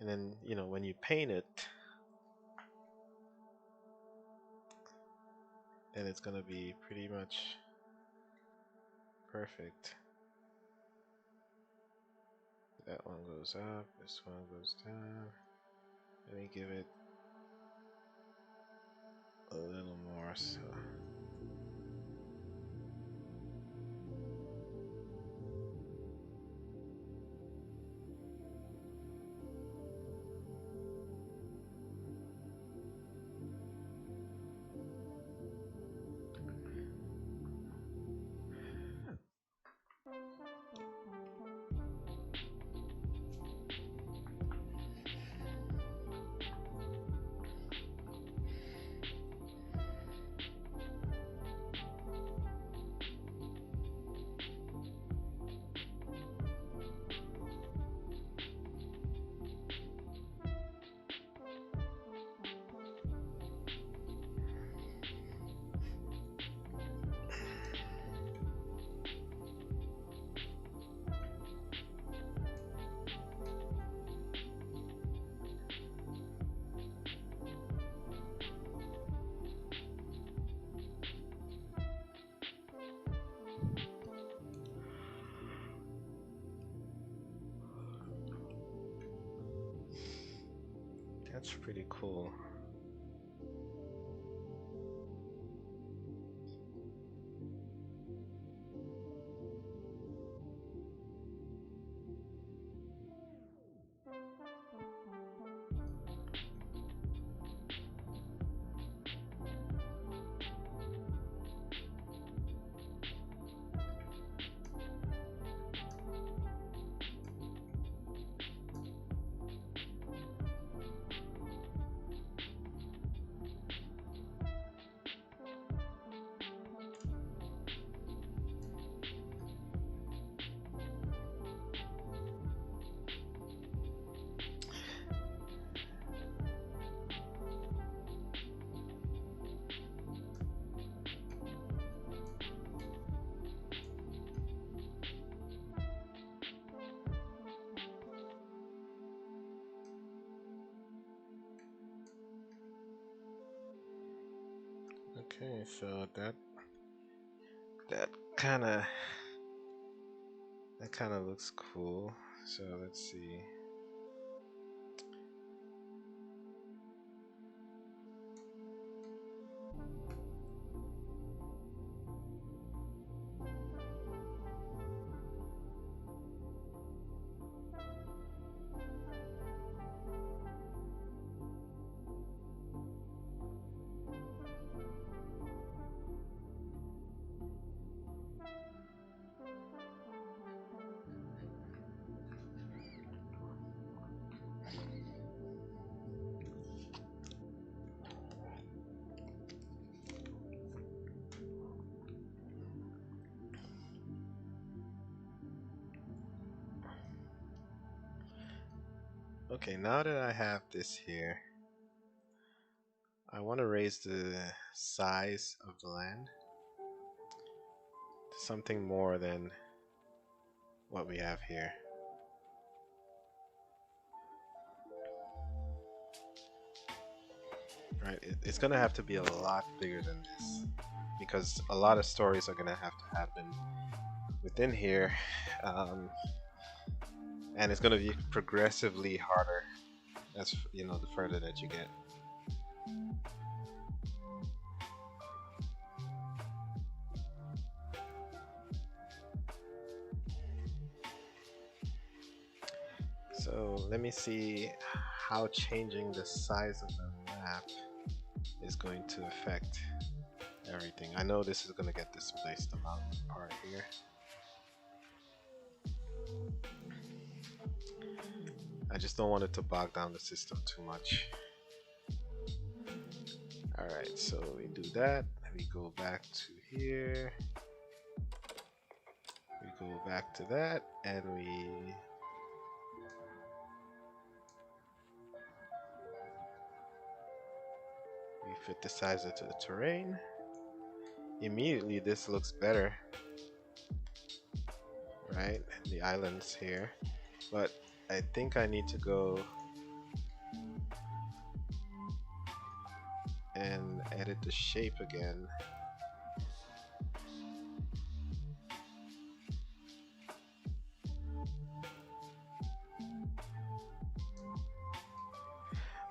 And then, you know, when you paint it, then it's gonna be pretty much perfect. That one goes up, this one goes down. Let me give it a little more so. That's pretty cool. Okay, so that kind of looks cool. So let's see. Okay, now that I have this here, I want to raise the size of the land to something more than what we have here. Right, it's gonna have to be a lot bigger than this because a lot of stories are gonna have to happen within here, and it's gonna be progressively harder as you know the further that you get. So let me see how changing the size of the map is going to affect everything. I know this is going to get displaced, the mountain part here. I just don't want it to bog down the system too much. Alright, so we do that. We go back to here. We go back to that, and we fit the size to the terrain. Immediately this looks better, right? The islands here, but I think I need to go and edit the shape again.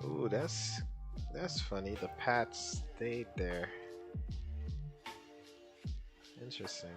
Ooh, that's funny. The path stayed there. Interesting.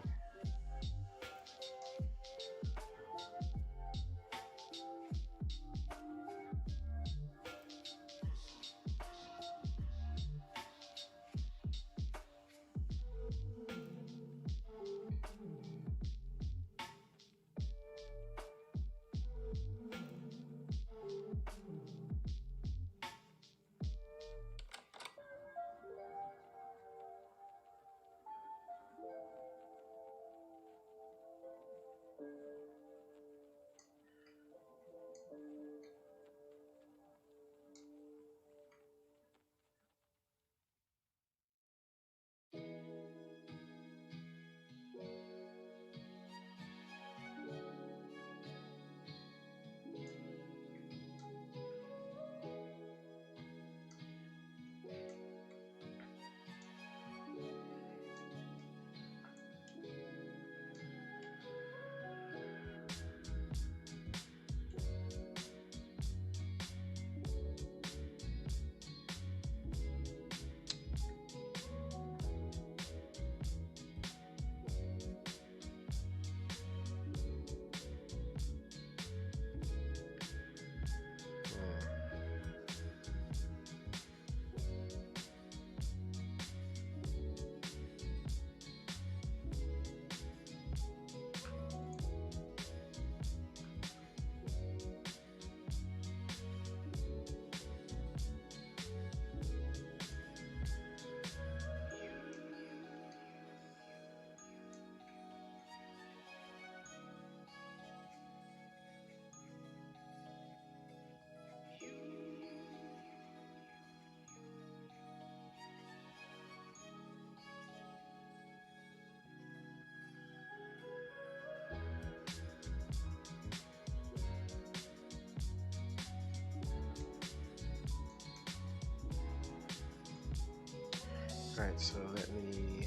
Alright, so let me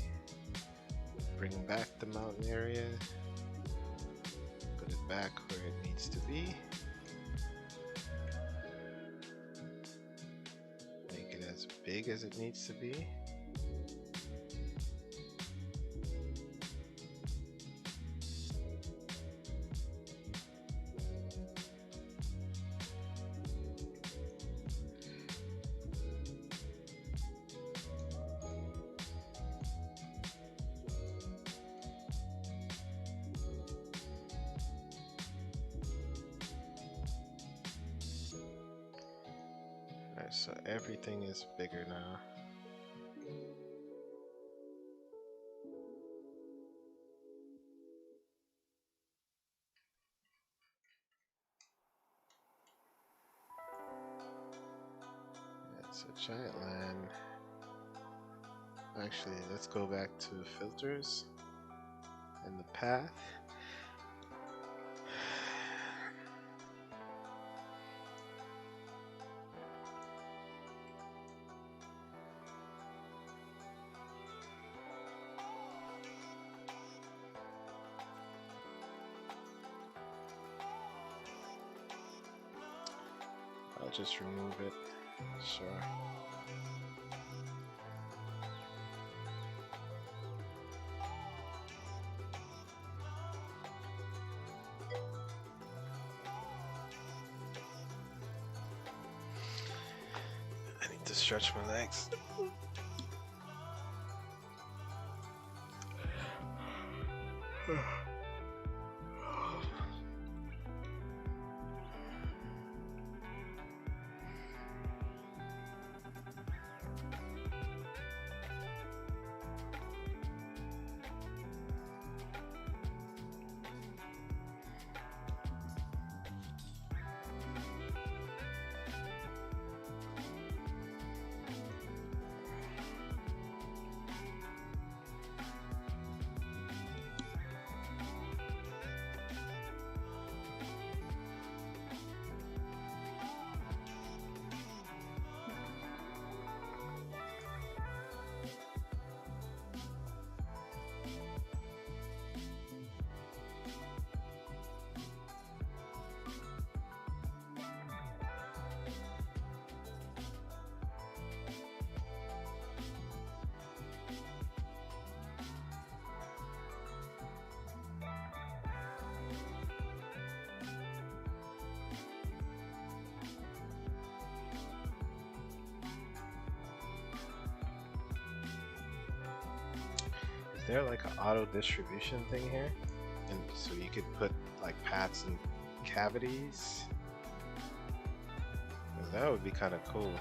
bring back the mountain area, put it back where it needs to be, make it as big as it needs to be. So everything is bigger now. That's a giant land. Actually, let's go back to filters and the path. I'll just remove it. Sure. stretch my legs. Is there like an auto distribution thing here? And so you could put like paths and cavities? 'Cause that would be kind of cool.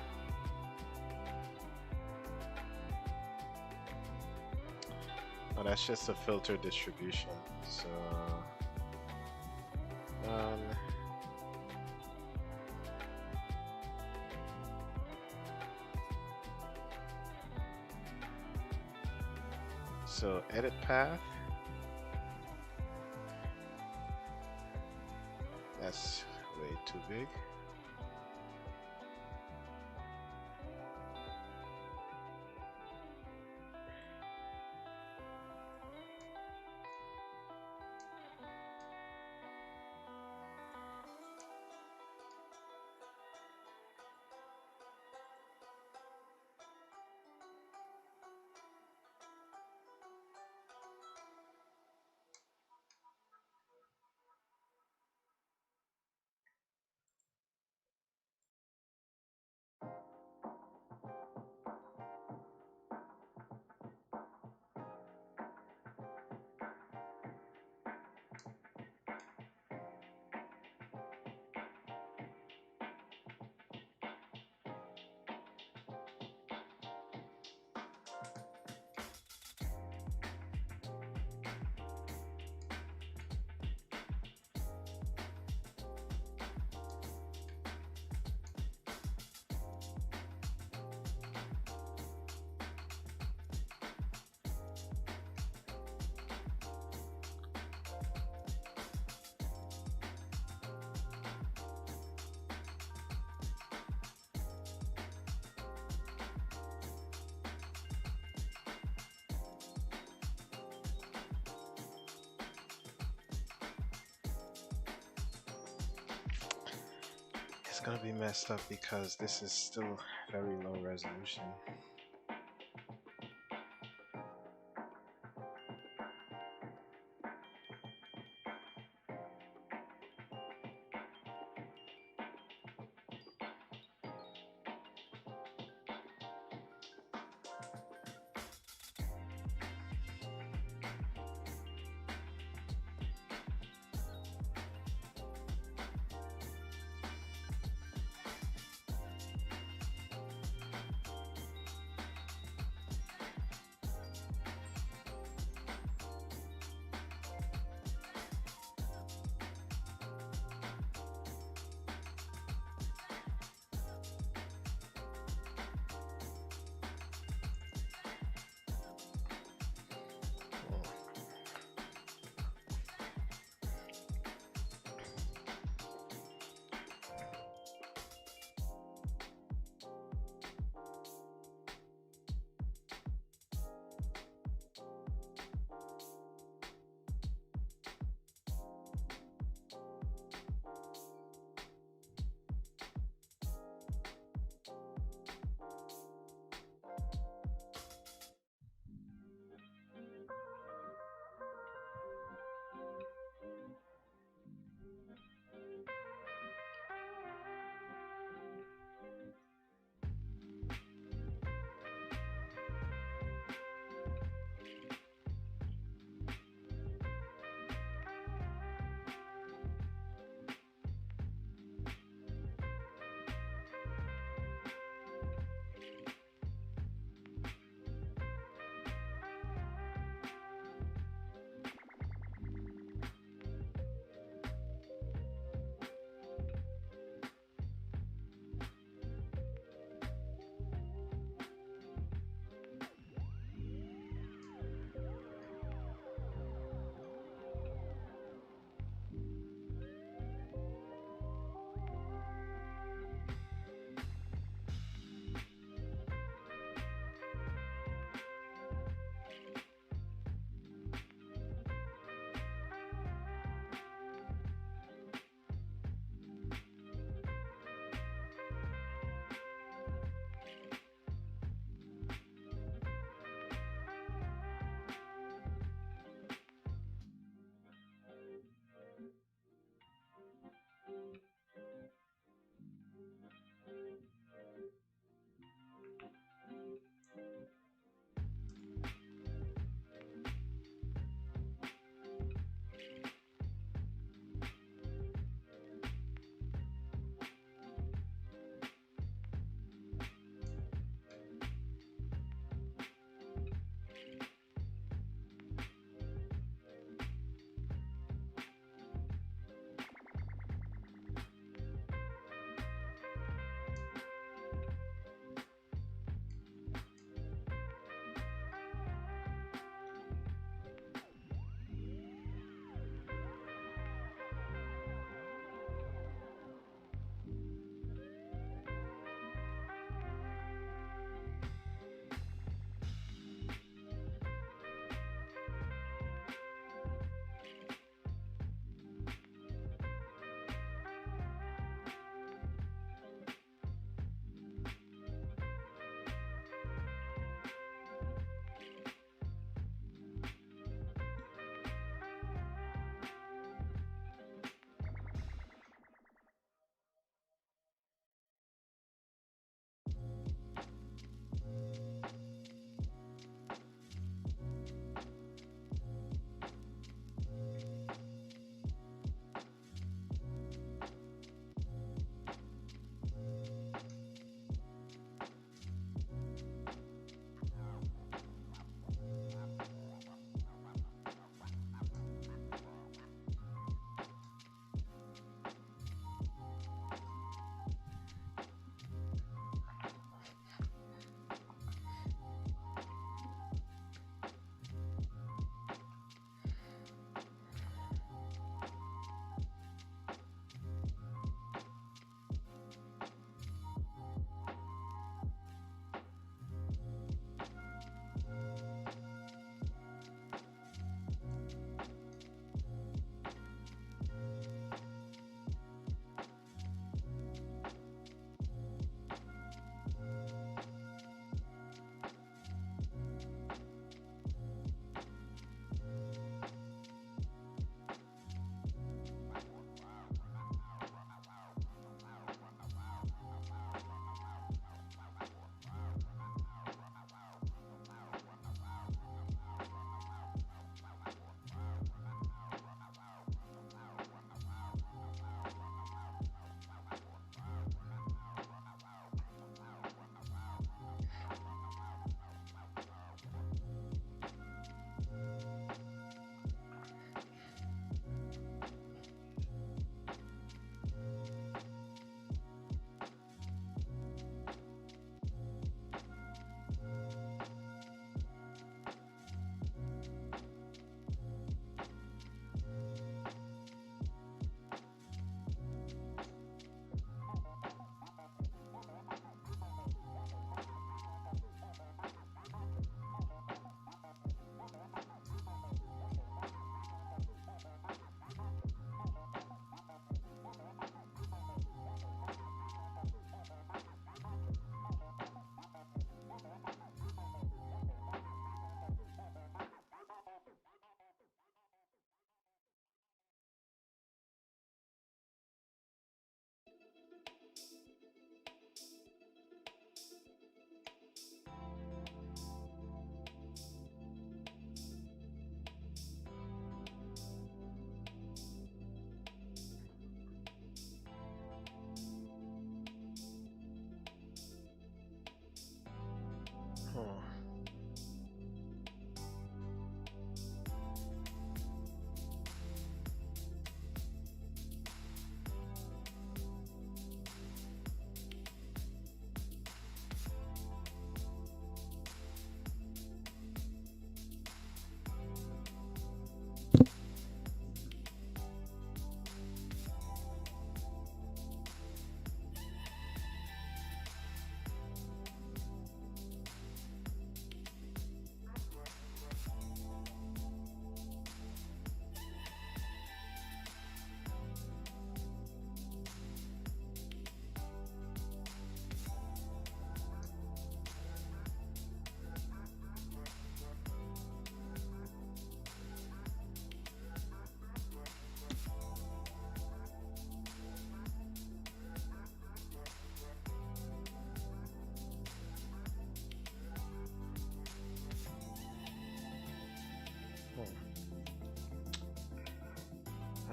Oh, that's just a filter distribution. So, so edit path. That's way too big. It's gonna be messed up because this is still very low resolution.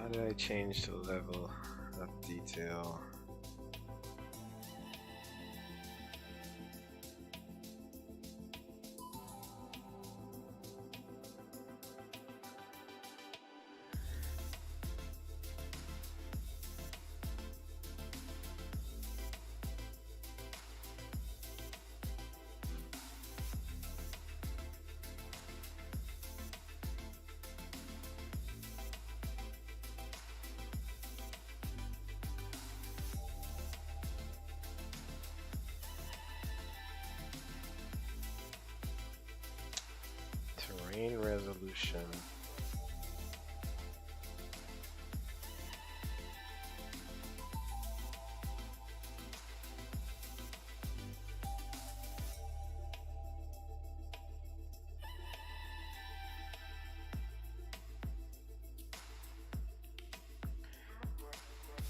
How did I change the level of detail? Terrain resolution.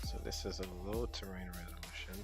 So this is a low terrain resolution.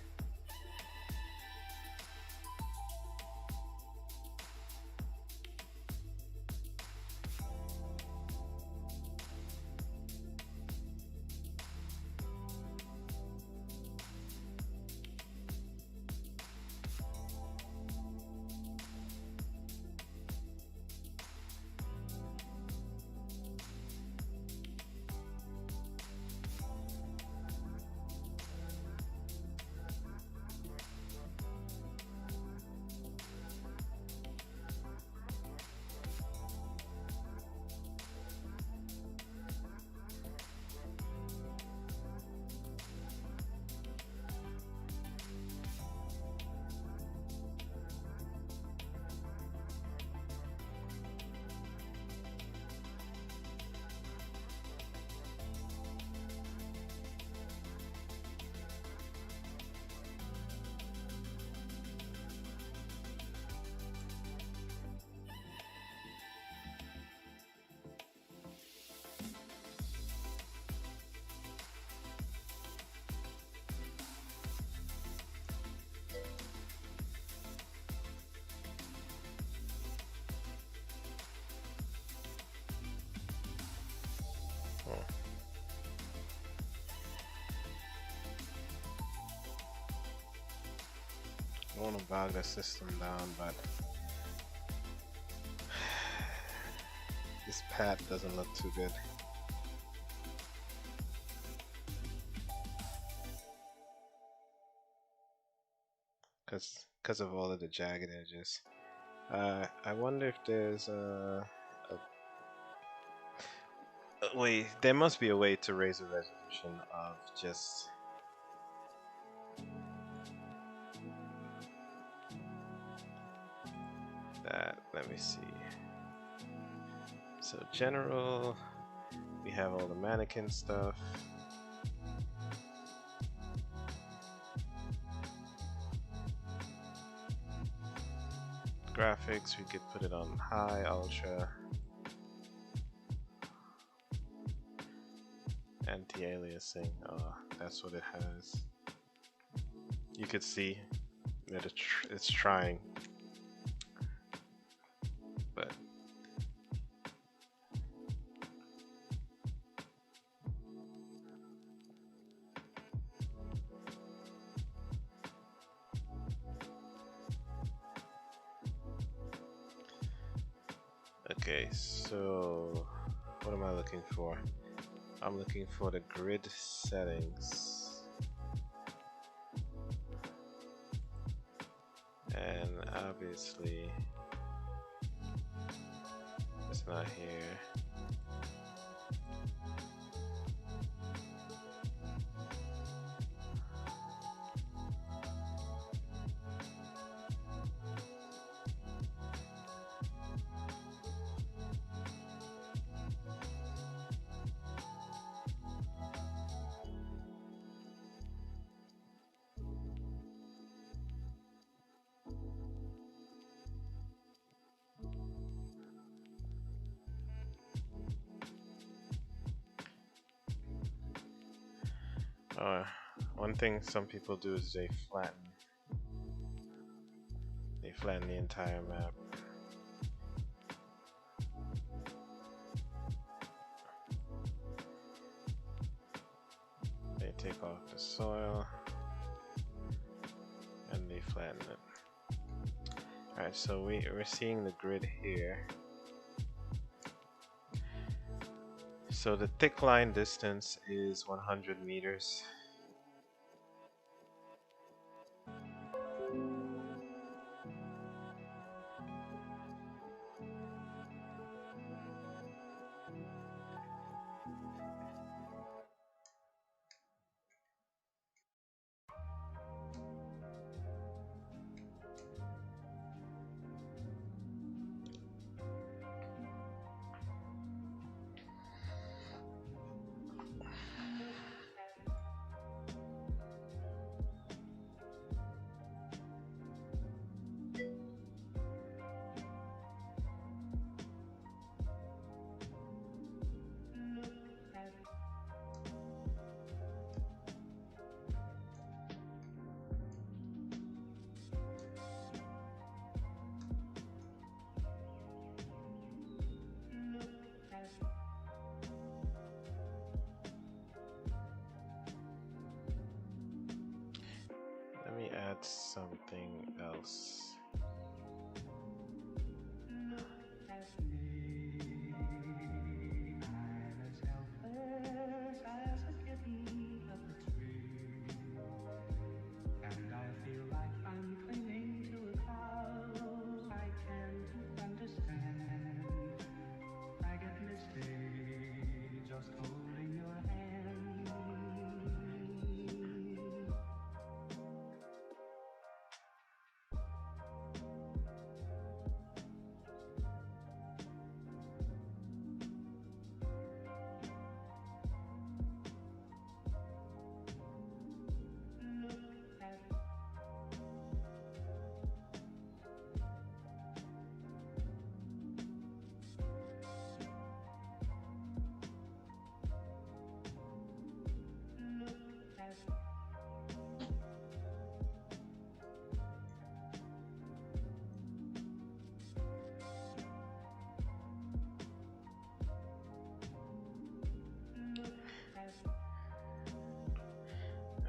I want to bog the system down, but this path doesn't look too good. Because of all of the jagged edges. I wonder if there's a way. There must be a way to raise the resolution of just that. Let me see. So general, we have all the mannequin stuff. Graphics, we could put it on high, ultra, anti-aliasing. Oh, that's what it has. You could see that it's trying, but okay, so what am I looking for? I'm looking for the grid settings, and obviously it's not here. One thing some people do is they flatten the entire map. take off the soil and they flatten it. Alright, so we're seeing the grid here. So the thick line distance is 100 meters. Let me add something else.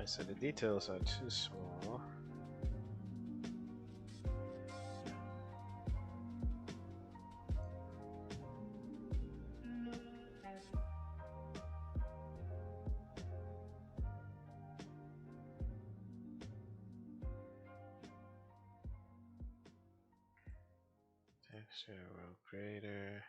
So the details are too small. Texture world greater.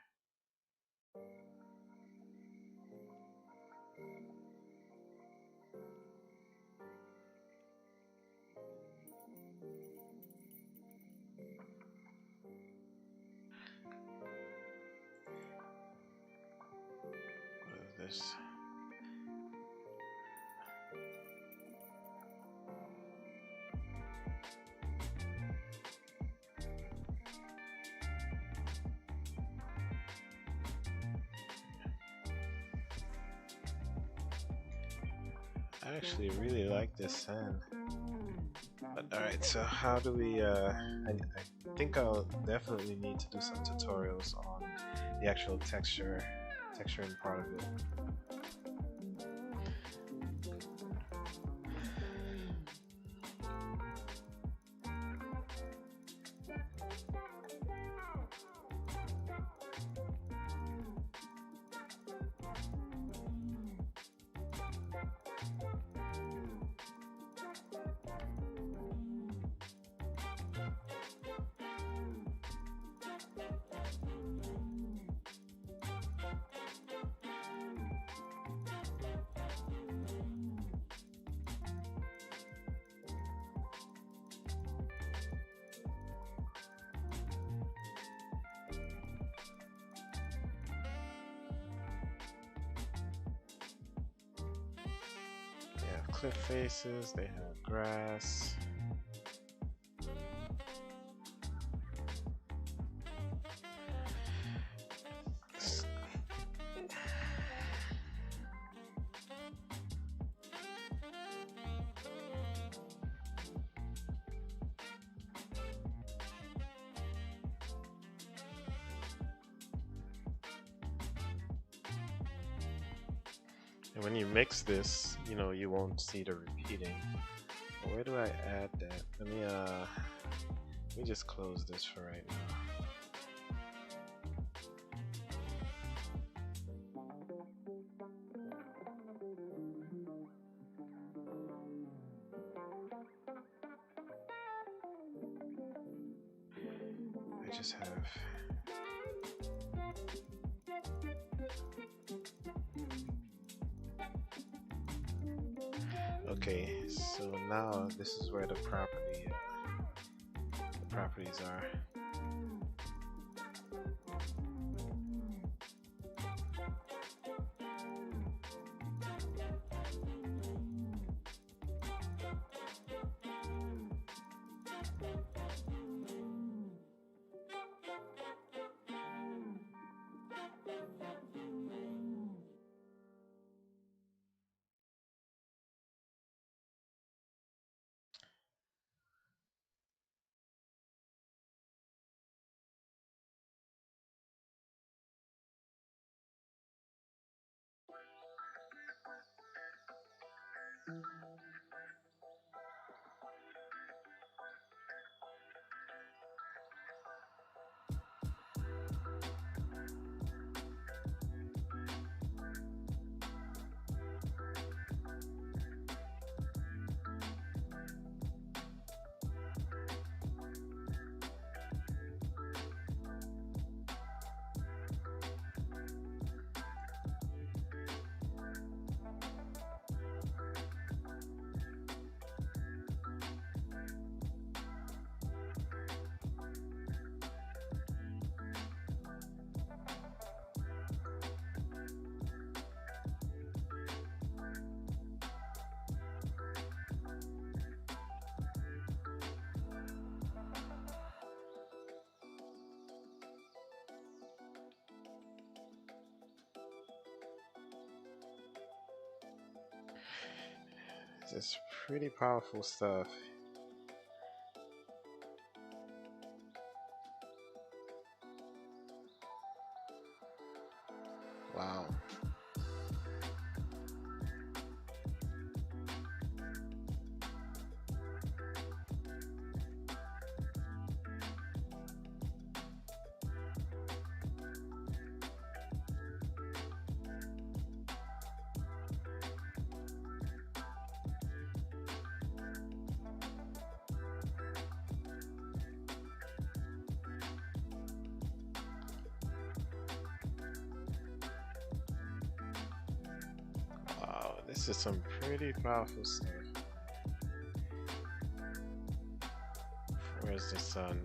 This. I actually really like this sand. But alright, so how do we I think I'll definitely need to do some tutorials on the actual texturing part of it. Cliff faces, they have grass. And when you mix this, you know, you won't see the repeating. Where do I add that? Let me just close this for right now. I just have okay, so now this is where the properties are. It's pretty powerful stuff. Wow. Wow, this is some pretty powerful stuff. Where's the sun?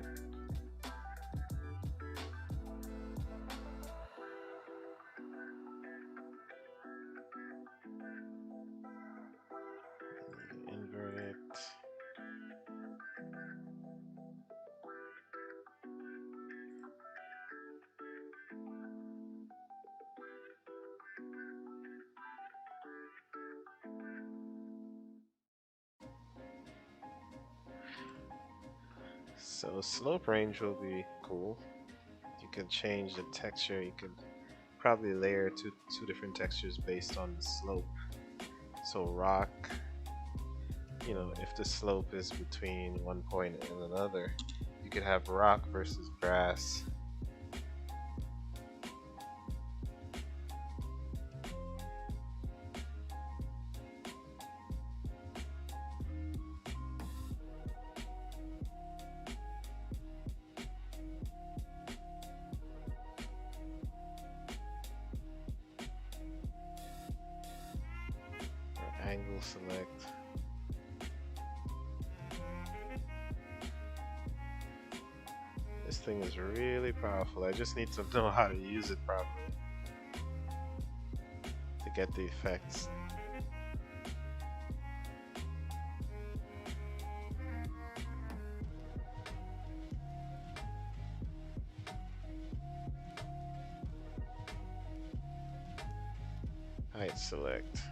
Invert it. So slope range will be cool. You can change the texture. You could probably layer two different textures based on the slope. So rock, you know, if the slope is between one point and another, you could have rock versus grass. Or angle select. This thing is really powerful. I just need to know how to use it properly to get the effects. Height select.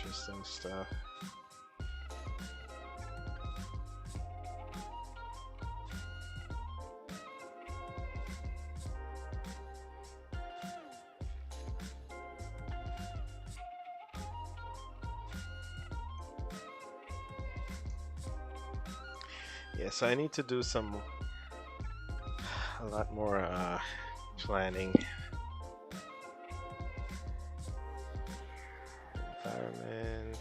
Interesting stuff. Yeah, so I need to do a lot more planning. Environment.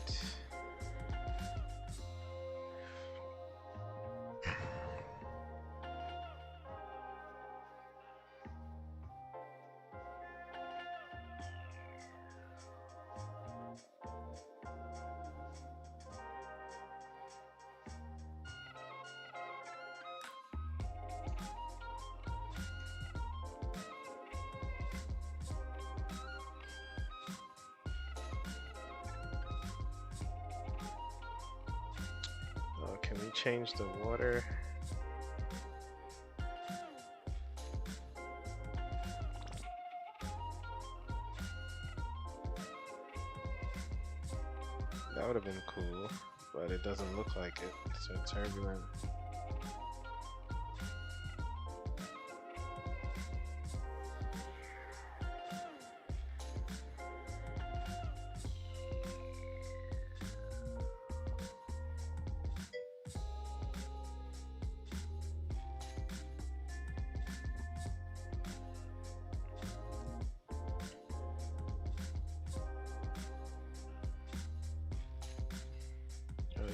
Can we change the water? That would have been cool, but it doesn't look like it. So turbulent.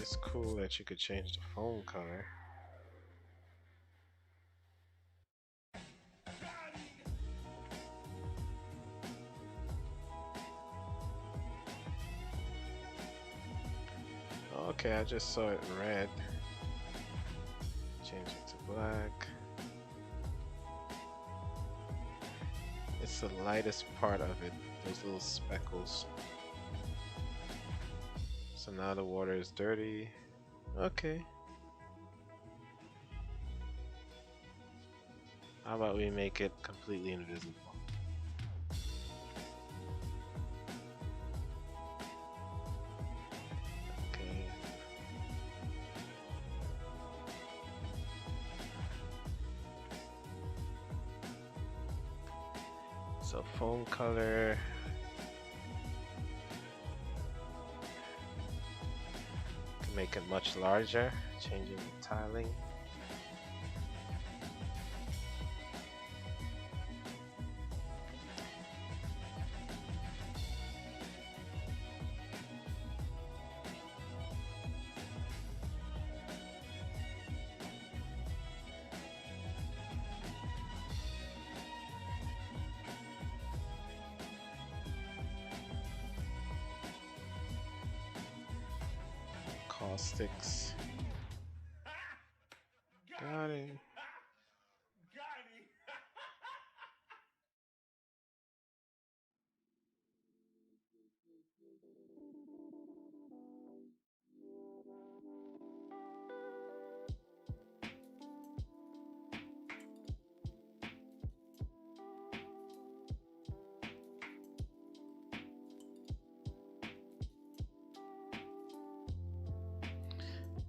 It's cool that you could change the phone color. Okay, I just saw it in red. Change it to black. It's the lightest part of it, those little speckles. So now the water is dirty. Okay. How about we make it completely invisible? Okay. So phone color. Can make it much larger, changing the tiling. Caustics. Got it.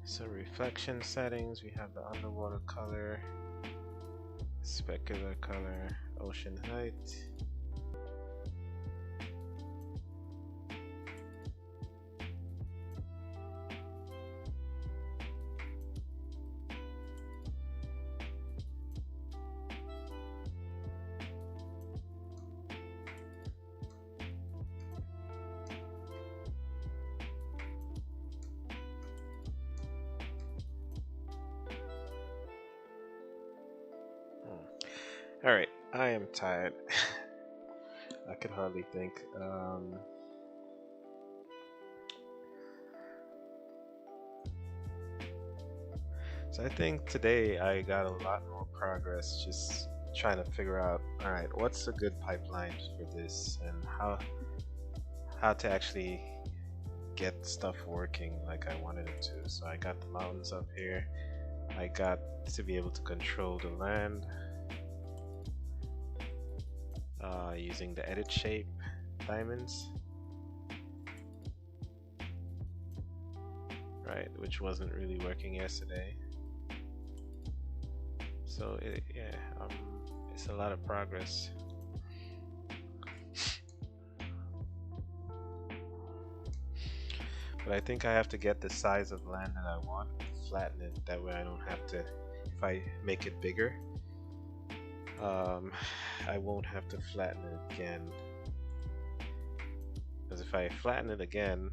So reflection settings, we have the underwater color, specular color, ocean height. Alright, I am tired. I could hardly think. So I think today I got a lot more progress just trying to figure out, alright, what's a good pipeline for this and how to actually get stuff working like I wanted it to. So I got the mountains up here. I got to be able to control the land using the edit shape diamonds. right? Which wasn't really working yesterday. So it's a lot of progress. But I think I have to get the size of land that I want, flatten it, that way I don't have to, if I make it bigger, I won't have to flatten it again. Because if I flatten it again,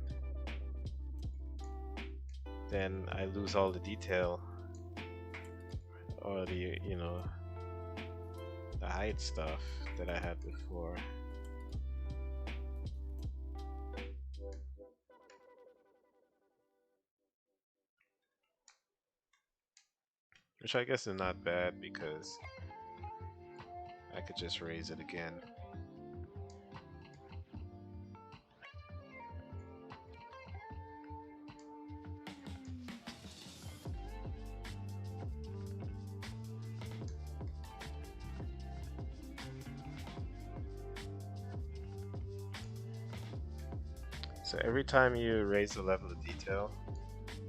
then I lose all the detail, or the, the height stuff that I had before. Which I guess is not bad because I could just raise it again. So every time you raise the level of detail,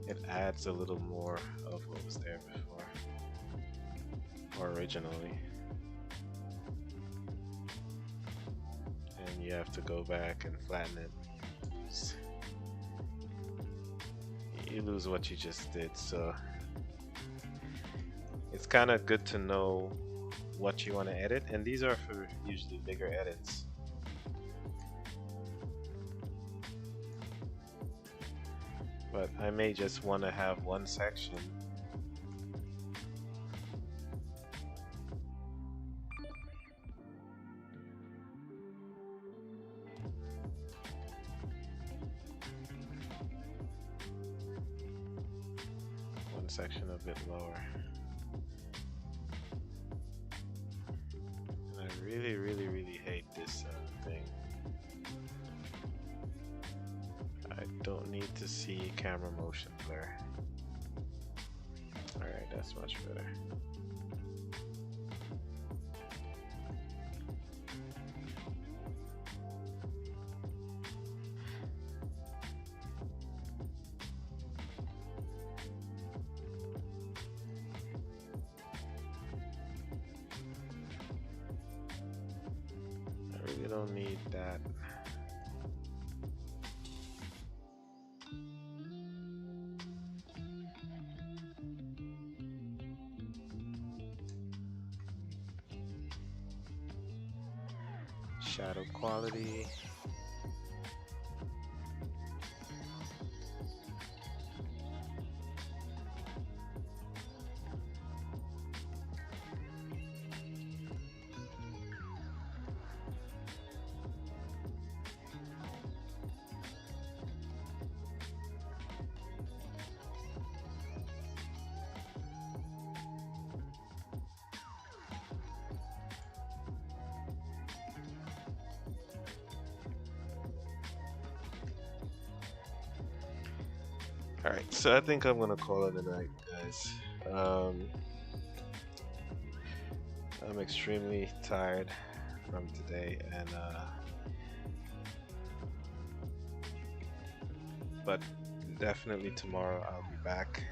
it adds a little more of what was there before, or originally. And you have to go back and flatten it. You lose what you just did, so it's kind of good to know what you want to edit, and these are for usually bigger edits. But I may just want to have one section a bit lower. And I really hate this thing. I don't need to see camera motion blur. Alright, that's much better. I really don't need that. Shadow quality. Alright, so I think I'm gonna call it a night, guys. I'm extremely tired from today, and but definitely tomorrow I'll be back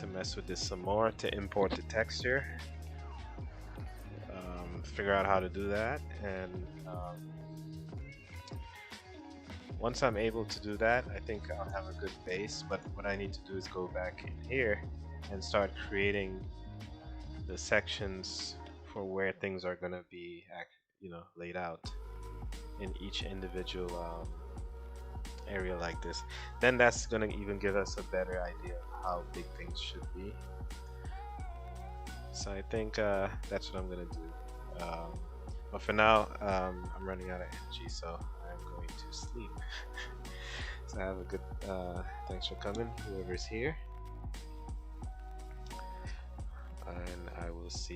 to mess with this some more, to import the texture, figure out how to do that, and once I'm able to do that, I think I'll have a good base. But what I need to do is go back in here and start creating the sections for where things are gonna be, laid out in each individual area like this. Then that's gonna even give us a better idea of how big things should be. So I think that's what I'm gonna do. But for now, I'm running out of energy, so I'm going to sleep. So have a good, thanks for coming, whoever's here. And I will see